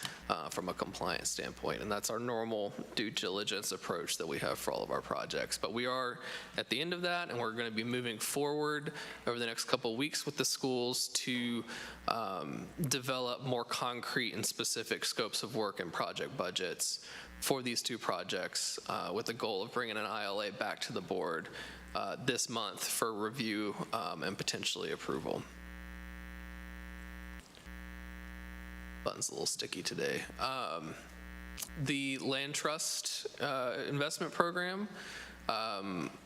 from a compliance standpoint. And that's our normal due diligence approach that we have for all of our projects. But we are at the end of that, and we're going to be moving forward board over the next couple of weeks with the schools to develop more concrete and specific scopes of work and project budgets for these two projects with the goal of bringing an ILA back to the board this month for review and potentially approval. Button's a little sticky today. The land trust investment program,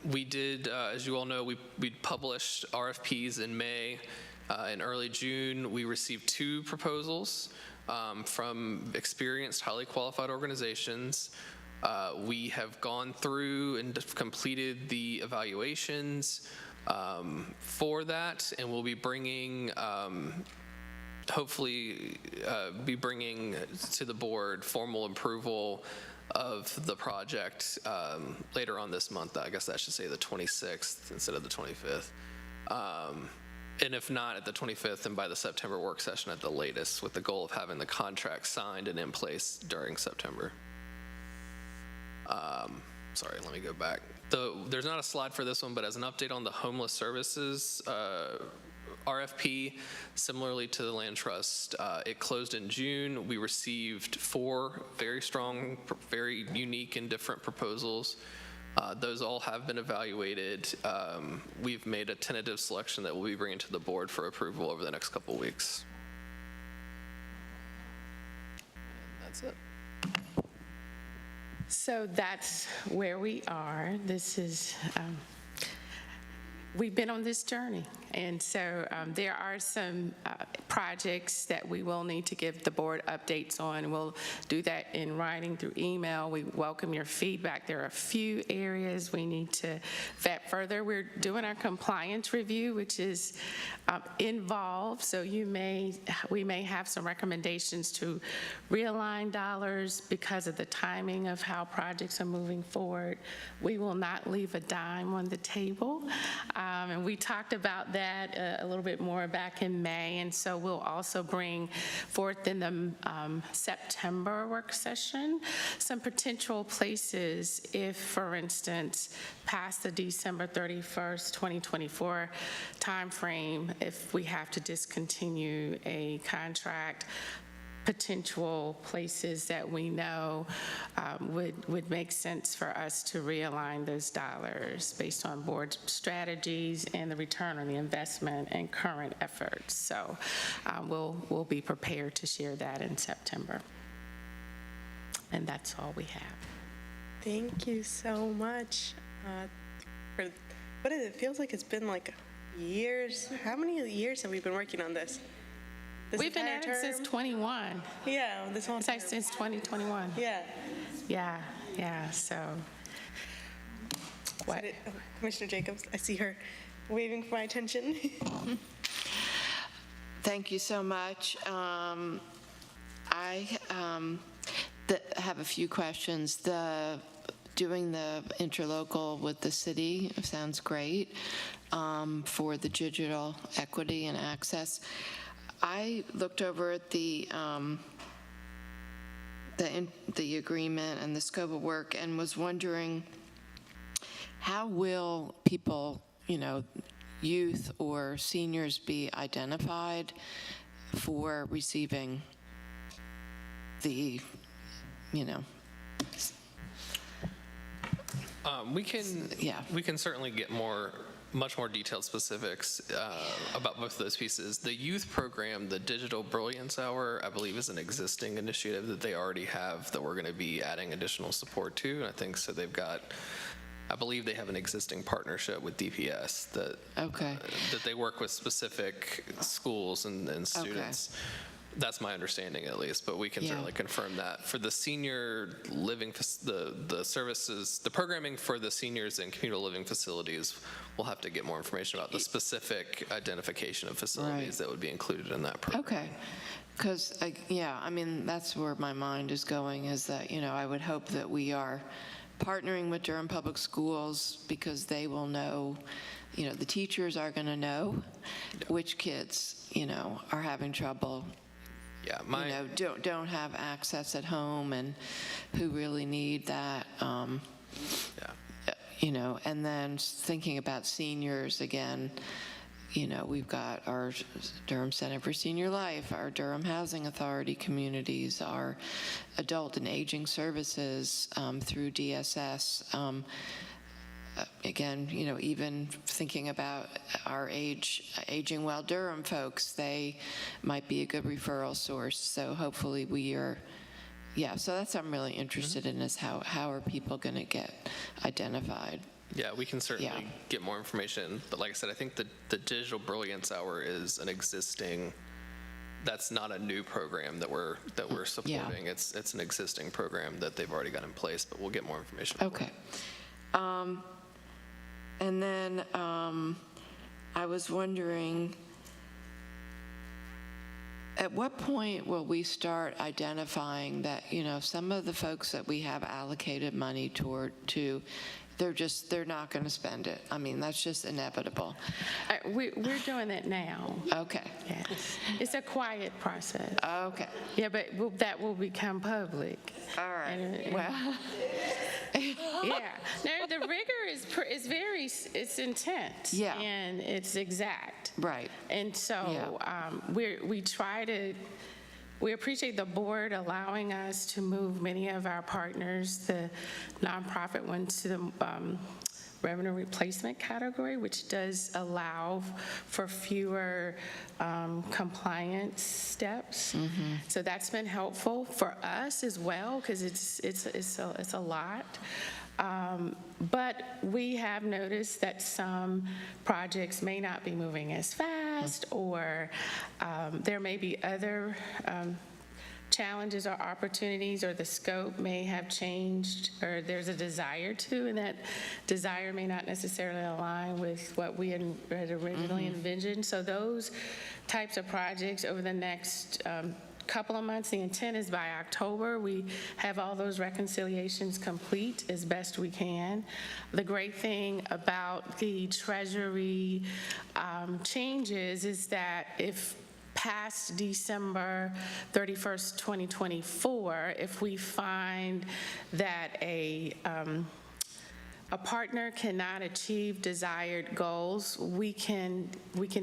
we did, as you all know, we published RFPs in May. In early June, we received 2 proposals from experienced, highly qualified organizations. We have gone through and completed the evaluations for that, and we'll be bringing hopefully be bringing to the board formal approval of the project later on this month. I guess I should say the 26th instead of the 25th. And if not at the 25th, then by the September work session at the latest, with the goal of having the contract signed and in place during September. Sorry, let me go back. There's not a slide for this one, but as an update on the homeless services RFP, similarly to the land trust, it closed in June. We received 4 very strong, very unique and different proposals. Those all have been evaluated. We've made a tentative selection that we'll be bringing to the board for approval over the next couple weeks. And that's it. So that's where we are. This is, we've been on this journey. And so there are some projects that we will need to give the board updates on. We'll do that in writing through email. We welcome your feedback. There are a few areas we need to vet further. We're doing our compliance review, which is involved. So we may have some recommendations to realign dollars because of the timing of how projects are moving forward. We will not leave a dime on the table. And we talked about that a little bit more back in May, and so we'll also bring forth in the September work session some potential places if, for instance, past the December 31st, 2024 timeframe, if we have to discontinue a contract, potential places that we know would make sense for us to realign those dollars based on board strategies and the return on the investment and current efforts. So we'll be prepared to share that in September. And that's all we have. Thank you so much. What is it? Feels like it's been like years. How many years have we been working on this? We've been at it since 21. Yeah, this whole time. Since 2021. Yeah. Yeah, so. What? Commissioner Jacobs, I see her waving for my attention. Thank you so much. I have a few questions. Doing the interlocal with the city sounds great for the digital equity and access. I looked over at the agreement and the scope of work and was wondering, how will people, youth or seniors be identified for receiving the, We can certainly get much more detailed specifics about both of those pieces. The youth program, the Digital Brilliance Hour, I believe is an existing initiative that they already have that we're going to be adding additional support to. And I think so I believe they have an existing partnership with DPS that they work with specific schools and students. Okay. That's my understanding, at least, but we can certainly confirm that. For the senior living, the services, the programming for the seniors and communal living facilities, we'll have to get more information about the specific identification of facilities that would be included in that program. Okay. Because, that's where my mind is going, is that, I would hope that we are partnering with Durham Public Schools because they will know, the teachers are going to know which kids, are having trouble. Yeah, don't have access at home and who really need that. and then thinking about seniors again, we've got our Durham Center for Senior Life, our Durham Housing Authority communities, our adult and aging services through DSS. Again, even thinking about our Aging Well Durham folks, they might be a good referral source. So hopefully so that's what I'm really interested in, is how are people going to get identified? Yeah, we can certainly get more information. But like I said, I think the Digital Brilliance Hour is that's not a new program that we're supporting. It's an existing program that they've already got in place, but we'll get more information. Okay. And then I was wondering, at what point will we start identifying that, some of the folks that we have allocated money to, they're not going to spend it? I mean, that's just inevitable. We're doing that now. Okay. Yes. It's a quiet process. Okay. Yeah, but that will become public. All right. Well. Yeah. No, the rigor is it's intense. Yeah. And it's exact. Right. And so we appreciate the board allowing us to move many of our partners, the nonprofit ones, to the revenue replacement category, which does allow for fewer compliance steps. So that's been helpful for us as well, because it's a lot. But we have noticed that some projects may not be moving as fast, or there may be other challenges or opportunities, or the scope may have changed, or there's a desire to, and that desire may not necessarily align with what we had originally envisioned. So those types of projects over the next couple of months, the intent is by October, we have all those reconciliations complete as best we can. The great thing about the Treasury changes is that if past December 31st, 2024, if we find that a partner cannot achieve desired goals, we can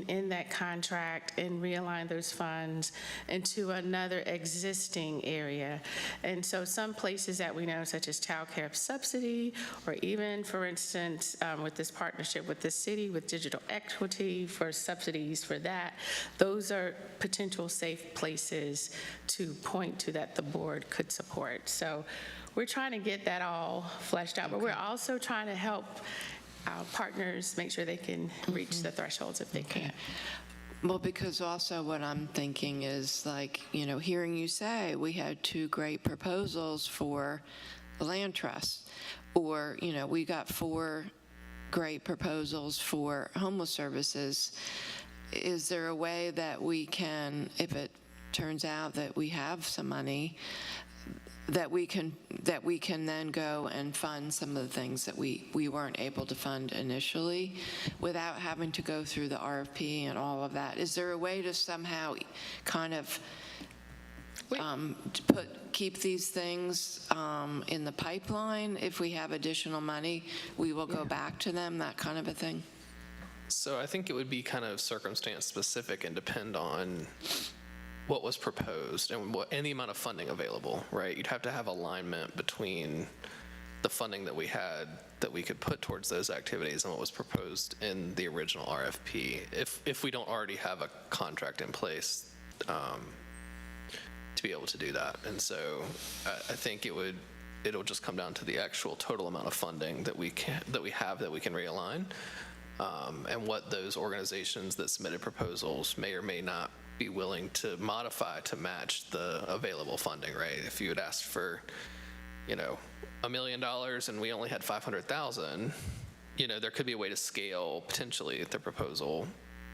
end that contract and realign those funds into another existing area. And so some places that we know, such as child care subsidy, or even, for instance, with this partnership with the city, with digital equity for subsidies for that, those are potential safe places to point to that the board could support. So we're trying to get that all fleshed out, but we're also trying to help our partners make sure they can reach the thresholds if they can. Well, because also what I'm thinking is, like, hearing you say we had 2 great proposals for the land trust, or, we got 4 great proposals for homeless services. Is there a way that we can, if it turns out that we have some money, that we can then go and fund some of the things that we weren't able to fund initially without having to go through the RFP and all of that? Is there a way to somehow kind of keep these things in the pipeline? If we have additional money, we will go back to them, that kind of a thing? So I think it would be kind of circumstance specific and depend on what was proposed and the amount of funding available, right? You'd have to have alignment between the funding that we had that we could put towards those activities and what was proposed in the original RFP, if we don't already have a contract in place to be able to do that. And so I think it'll just come down to the actual total amount of funding that we can realign, and what those organizations that submitted proposals may or may not be willing to modify to match the available funding, right? If you had asked for, $1 million and we only had 500,000, there could be a way to scale potentially the proposal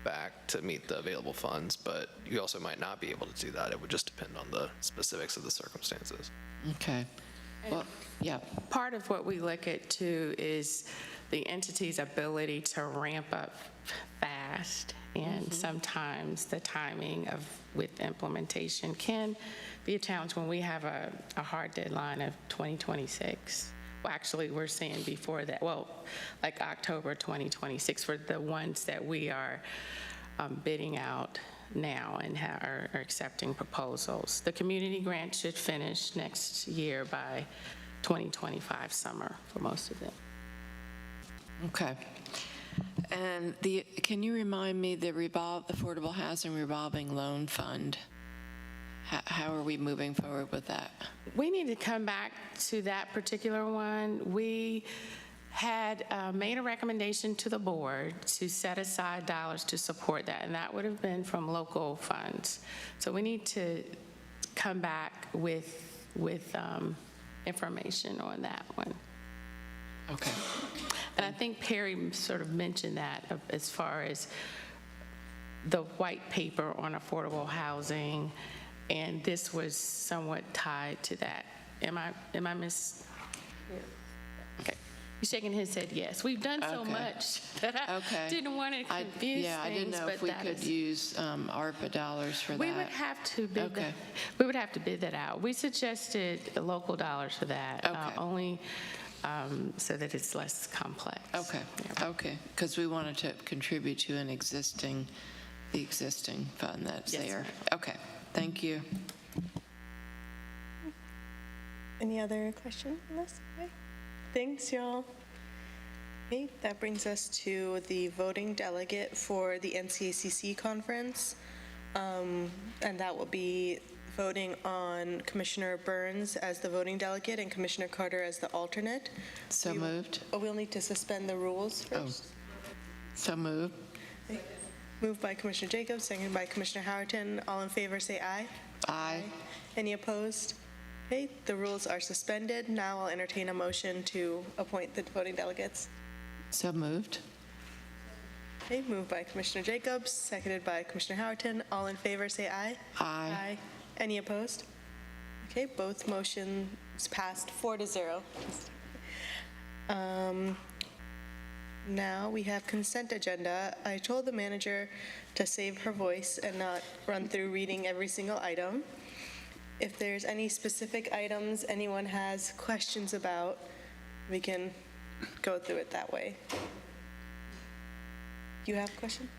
back to meet the available funds, but you also might not be able to do that. It would just depend on the specifics of the circumstances. Okay. Well, yeah. Part of what we look at too is the entity's ability to ramp up fast, and sometimes the timing with implementation can be a challenge when we have a hard deadline of 2026. Actually, we're saying before that, well, like October 2026 for the ones that we are bidding out now and are accepting proposals. The community grant should finish next year by 2025 summer for most of them. Okay. And can you remind me the Affordable Housing Revolving Loan Fund? How are we moving forward with that? We need to come back to that particular one. We had made a recommendation to the board to set aside dollars to support that, and that would have been from local funds. So we need to come back with information on that one. Okay. And I think Perry sort of mentioned that as far as the white paper on affordable housing, and this was somewhat tied to that. Am I miss? Okay. He's shaking his head yes. We've done so Okay. much that I didn't want to confuse things. Yeah, I didn't know if we could use ARPA dollars for that. We would have to bid Okay. that. We would have to bid that out. We suggested local dollars for that, Okay. only so that it's less complex. Okay, Yeah. okay, because we wanted to contribute to the existing fund that's Yes, there. ma'am. Okay, thank you. Any other questions on this? Okay. Thanks, y'all. Okay, that brings us to the voting delegate for the NCACC conference. And that will be voting on Commissioner Burns as the voting delegate and Commissioner Carter as the alternate. So moved. Oh, we'll need to suspend the rules first. So moved. Moved by Commissioner Jacobs, seconded by Commissioner Howerton. All in favor, say aye. Aye. Any opposed? Okay, the rules are suspended. Now I'll entertain a motion to appoint the voting delegates. So moved. Okay, moved by Commissioner Jacobs, seconded by Commissioner Howerton. All in favor, say aye. Aye. Any opposed? Okay, both motions passed 4-0. Now we have consent agenda. I told the manager to save her voice and not run through reading every single item. If there's any specific items anyone has questions about, we can go through it that way. You have a question?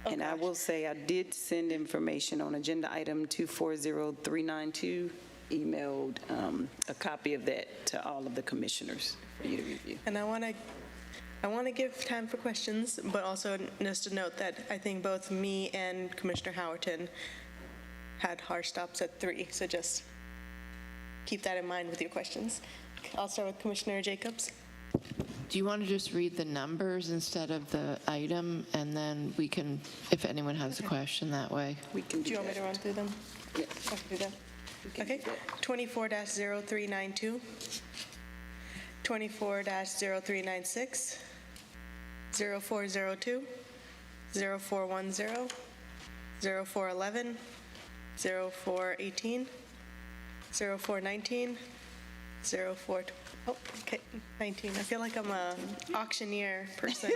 And I will say, I did send information on agenda item 240392, emailed a copy of that to all of the commissioners for you to review. And I want to give time for questions, but also just to note that I think both me and Commissioner Howerton had hard stops at 3, so just keep that in mind with your questions. I'll start with Commissioner Jacobs. Do you want to just read the numbers instead of the item, and then we can, if anyone has a question that way? We can Do you want me to run through them? Yeah. I can do that. Okay, 24-0392, 24-0396, 0402, 0410, 0411, 0418, 0419, 04, oh, okay, 19. I feel like I'm a auctioneer person.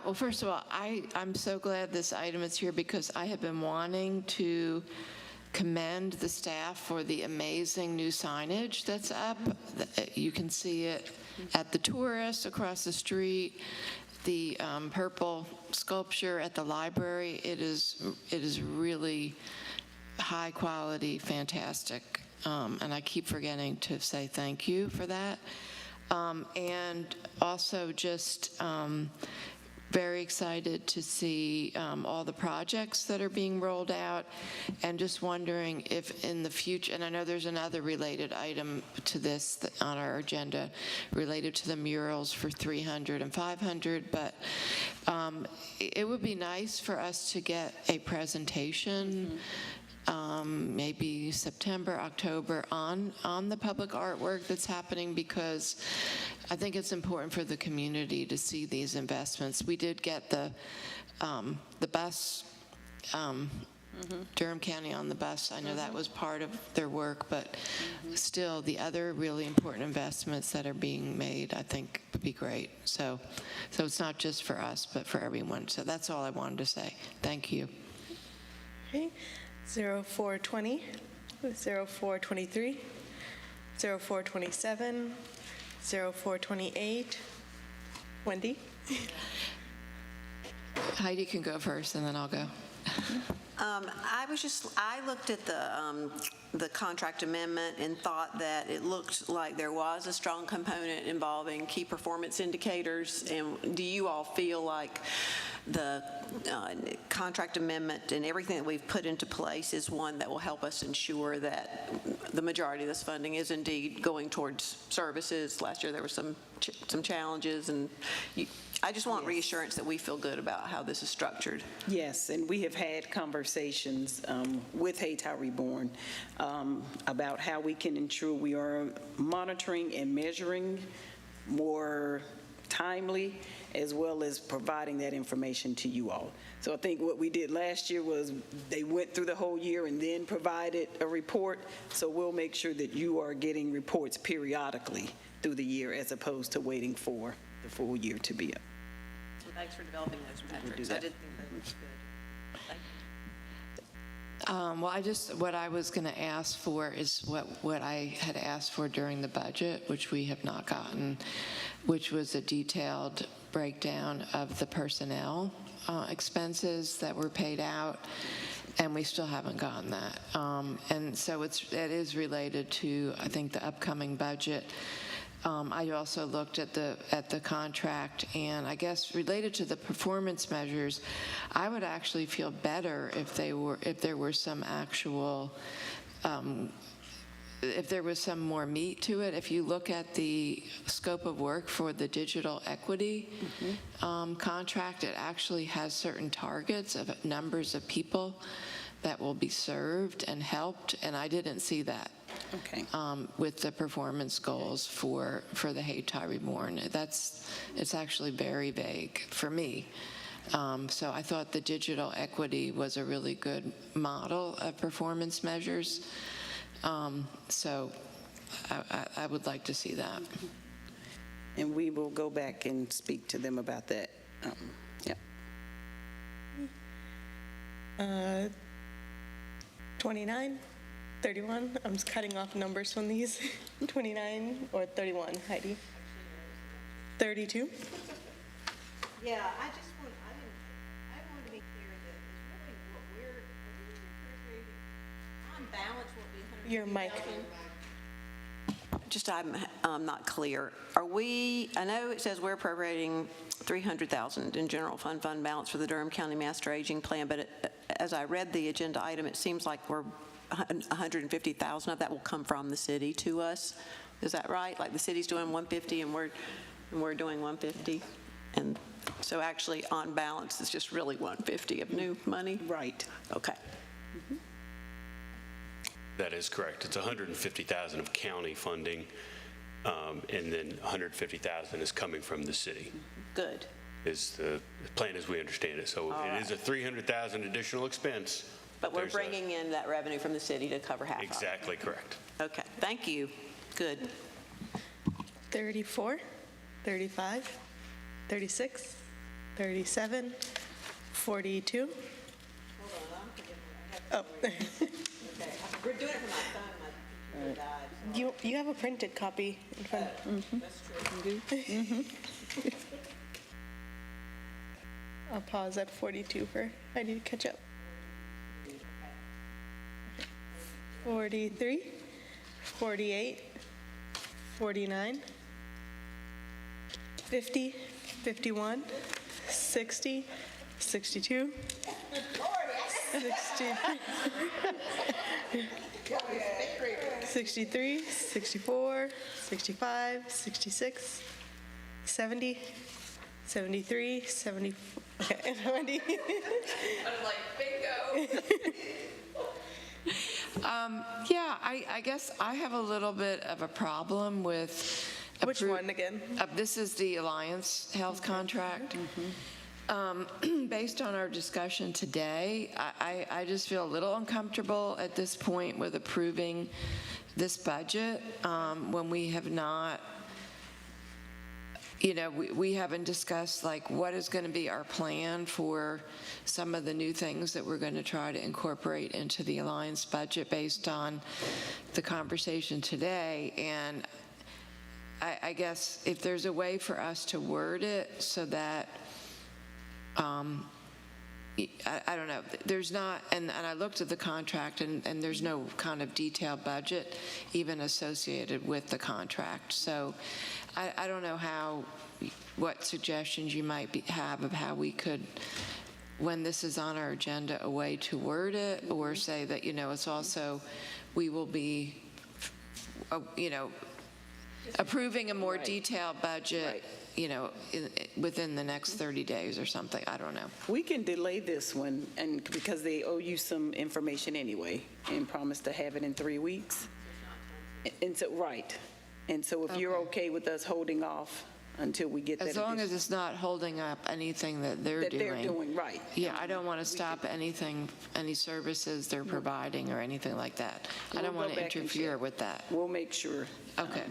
Well, first of all, I'm so glad this item is here because I have been wanting to commend the staff for the amazing new signage that's up. You can see it at the Tourist across the street, the purple sculpture at the library. It is really high quality, fantastic. And I keep forgetting to say thank you for that. And also just very excited to see all the projects that are being rolled out, and just wondering if in the future, and I know there's another related item to this on our agenda related to the murals for 300 and 500, but it would be nice for us to get a presentation maybe September, October on the public artwork that's happening, because I think it's important for the community to see these investments. We did get the bus, Durham County on the bus. I know that was part of their work, but still the other really important investments that are being made, I think would be great. So it's not just for us, but for everyone. So that's all I wanted to say. Thank you. Okay, 0420, 0423, 0427, 0428. Wendy? Heidi can go first, and then I'll go. I looked at the contract amendment and thought that it looked like there was a strong component involving key performance indicators. And do you all feel like the contract amendment and everything that we've put into place is one that will help us ensure that the majority of this funding is indeed going towards services? Last year there were some challenges, and I just want reassurance that we feel good about how this is structured. Yes, and we have had conversations with Haiti Reborn about how we can ensure we are monitoring and measuring more timely, as well as providing that information to you all. So I think what we did last year was they went through the whole year and then provided a report. So we'll make sure that you are getting reports periodically through the year, as opposed to waiting for the full year to be up. Thanks for developing those metrics. I did think that was good. Thank you. What I was going to ask for is what I had asked for during the budget, which we have not gotten, which was a detailed breakdown of the personnel expenses that were paid out, and we still haven't gotten that. And so it is related to, I think, the upcoming budget. I also looked at the contract, and I guess related to the performance measures, I would actually feel better if there were some actual, if there was some more meat to it. If you look at the scope of work for the digital equity contract, it actually has certain targets of numbers of people that will be served and helped, and I didn't see that. Okay. With the performance goals for the Haiti Reborn. It's actually very vague for me. So I thought the digital equity was a really good model of performance measures. So I would like to see that. And we will go back and speak to them about that. Yeah. 29, 31. I'm just cutting off numbers from these. 29 or 31, Heidi? 32? Yeah, I wanted to be clear that it's really what we're appropriating on balance will be $150,000. Your mic. Just I'm not clear. Are we, I know it says we're appropriating $300,000 in general fund balance for the Durham County Master Aging Plan, but as I read the agenda item, it seems like $150,000 of that will come from the city to us. Is that right? Like the city's doing 150 and we're doing 150? And so actually on balance, it's just really 150 of new money? Right. Okay. Mm-hmm. That is correct. It's $150,000 of county funding, and then $150,000 is coming from the city. Good. Is the plan as we understand it. So it is a $300,000 additional expense. But we're bringing in that revenue from the city to cover half of it. Exactly correct. Okay, thank you. Good. 34, 35, 36, 37, 42. Oh. We're doing it from my phone. My computer died. You have a printed copy in front. That's true. I'll pause at 42 for I need to catch up. 43, 48, 49, 50, 51, 60, 62, 63, 64, 65, 66, 70, 73, 74. Okay, 20. I was like, bingo. Yeah, I guess I have a little bit of a problem with. Which one again? This is the Alliance Health contract. Based on our discussion today, I just feel a little uncomfortable at this point with approving this budget when we have not, we haven't discussed like what is going to be our plan for some of the new things that we're going to try to incorporate into the Alliance budget based on the conversation today. And I guess if there's a way for us to word it so that, I don't know, there's not, and I looked at the contract and there's no kind of detailed budget even associated with the contract. So I don't know what suggestions you might have of how we could, when this is on our agenda, a way to word it, or say that, it's also, we will be, approving a more detailed budget, within the next 30 days or something. I don't know. We can delay this one, and because they owe you some information anyway, and promise to have it in 3 weeks. And so, right. And so if you're okay with us holding off until we get that. As long as it's not holding up anything that they're doing. Right. Yeah, I don't want to stop anything, any services they're providing or anything like that. I don't want to interfere with that. We'll make sure Okay.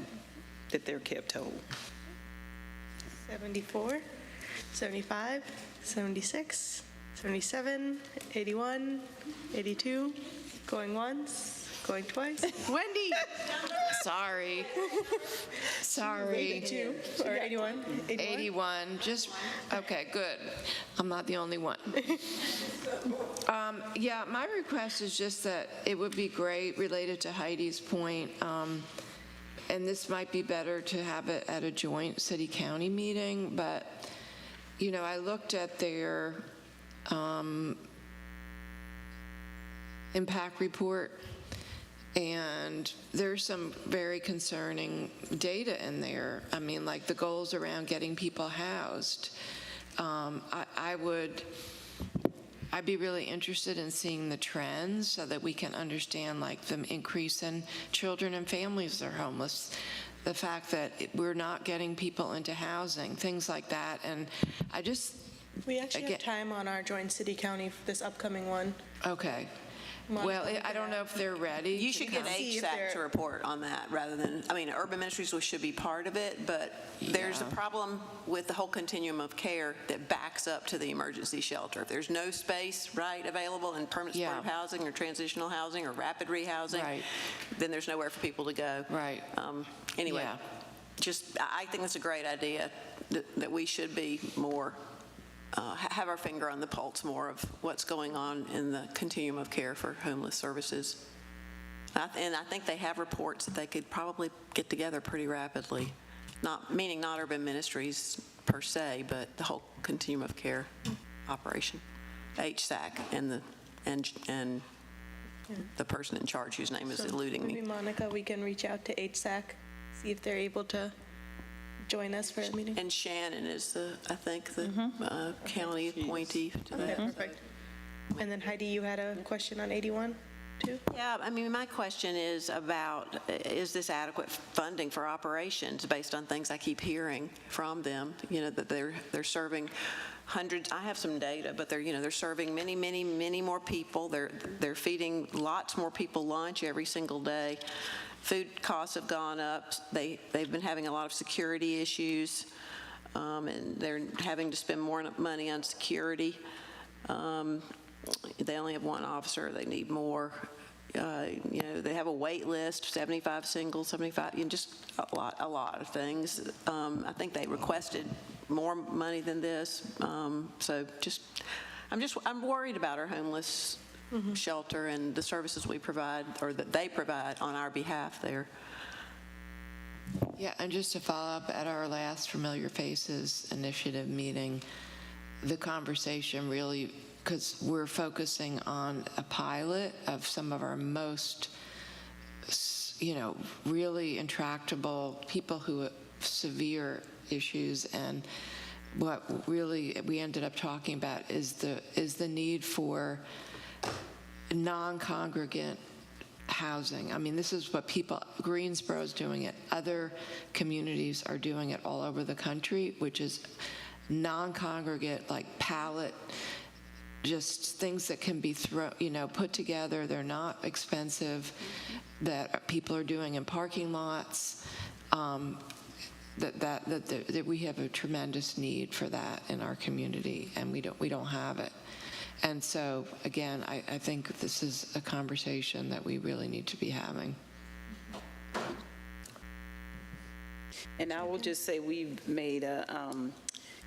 that they're kept whole. 74, 75, 76, 77, 81, 82, going once, going twice. Wendy! Sorry. 82 or 81? 81, okay, good. I'm not the only one. Yeah, my request is just that it would be great, related to Heidi's point, and this might be better to have it at a joint city-county meeting, but, I looked at their impact report, and there's some very concerning data in there. I mean, like the goals around getting people housed. I'd be really interested in seeing the trends so that we can understand like the increase in children and families that are homeless, the fact that we're not getting people into housing, things like that. And I just... We actually have time on our joint city-county for this upcoming one. Okay. Well, I don't know if they're ready. You should get HSAC to report on that rather than, Urban Ministries should be part of it, but there's a problem with the whole continuum of care that backs up to the emergency shelter. If there's no space, available in permanent supportive housing or transitional housing or rapid rehousing, then there's nowhere for people to go. Right. Anyway, I think it's a great idea that we should be more have our finger on the pulse more of what's going on in the continuum of care for homeless services. And I think they have reports that they could probably get together pretty rapidly, not Urban Ministries per se, but the whole continuum of care operation, HSAC, and the person in charge whose name is eluding me. Maybe Monica, we can reach out to HSAC, see if they're able to join us for a meeting. And Shannon is the county appointee to that. Okay, perfect. And then Heidi, you had a question on 81 too? Yeah, my question is about, is this adequate funding for operations based on things I keep hearing from them, that they're serving hundreds, I have some data, but they're serving many, many, many more people. They're feeding lots more people lunch every single day. Food costs have gone up. They've been having a lot of security issues, and they're having to spend more money on security. They only have one officer. They need more. They have a wait list, 75 singles, 75, just a lot of things. I think they requested more money than this. So I'm worried about our homeless shelter and the services we provide, or that they provide on our behalf there. Yeah, and just to follow up, at our last Familiar Faces Initiative meeting, the conversation really, because we're focusing on a pilot of some of our most, really intractable people who have severe issues, and what really we ended up talking about is the need for non-congregate housing. This is what Greensboro is doing it. Other communities are doing it all over the country, which is non-congregate, like pallet, just things that can be put together. They're not expensive, that people are doing in parking lots. that we have a tremendous need for that in our community, and we don't have it. And so, again, I think this is a conversation that we really need to be having. And I will just say we've made a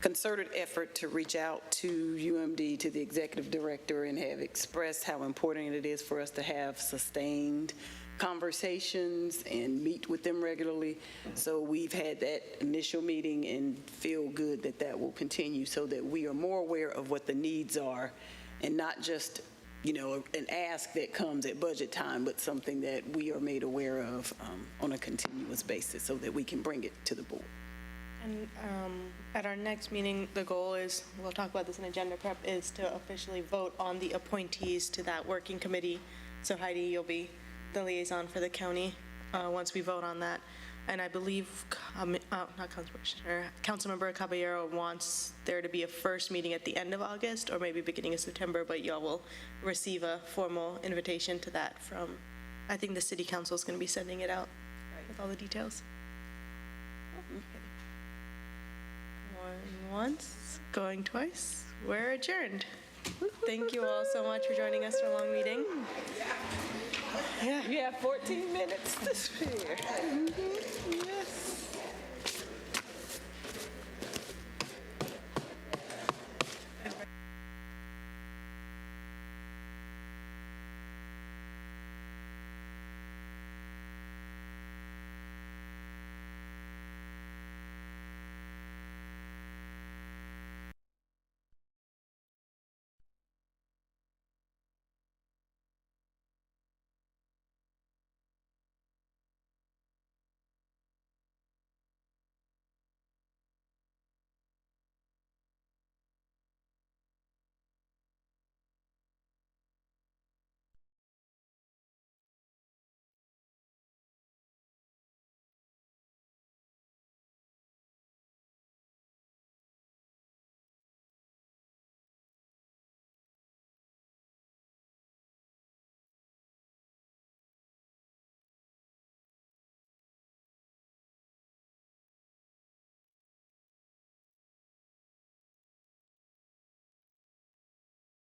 concerted effort to reach out to UMD, to the executive director, and have expressed how important it is for us to have sustained conversations and meet with them regularly. So we've had that initial meeting and feel good that that will continue so that we are more aware of what the needs are and not just, an ask that comes at budget time, but something that we are made aware of on a continuous basis so that we can bring it to the board. And at our next meeting, the goal is, we'll talk about this in agenda prep, is to officially vote on the appointees to that working committee. So Heidi, you'll be the liaison for the county once we vote on that. And I believe, Councilmember Caballero wants there to be a first meeting at the end of August or maybe beginning of September, but y'all will receive a formal invitation to that from, I think the city council is going to be sending it out with all the details. Going once, going twice, we're adjourned. Thank you all so much for joining us for a long meeting. Yeah. You have 14 minutes to spare.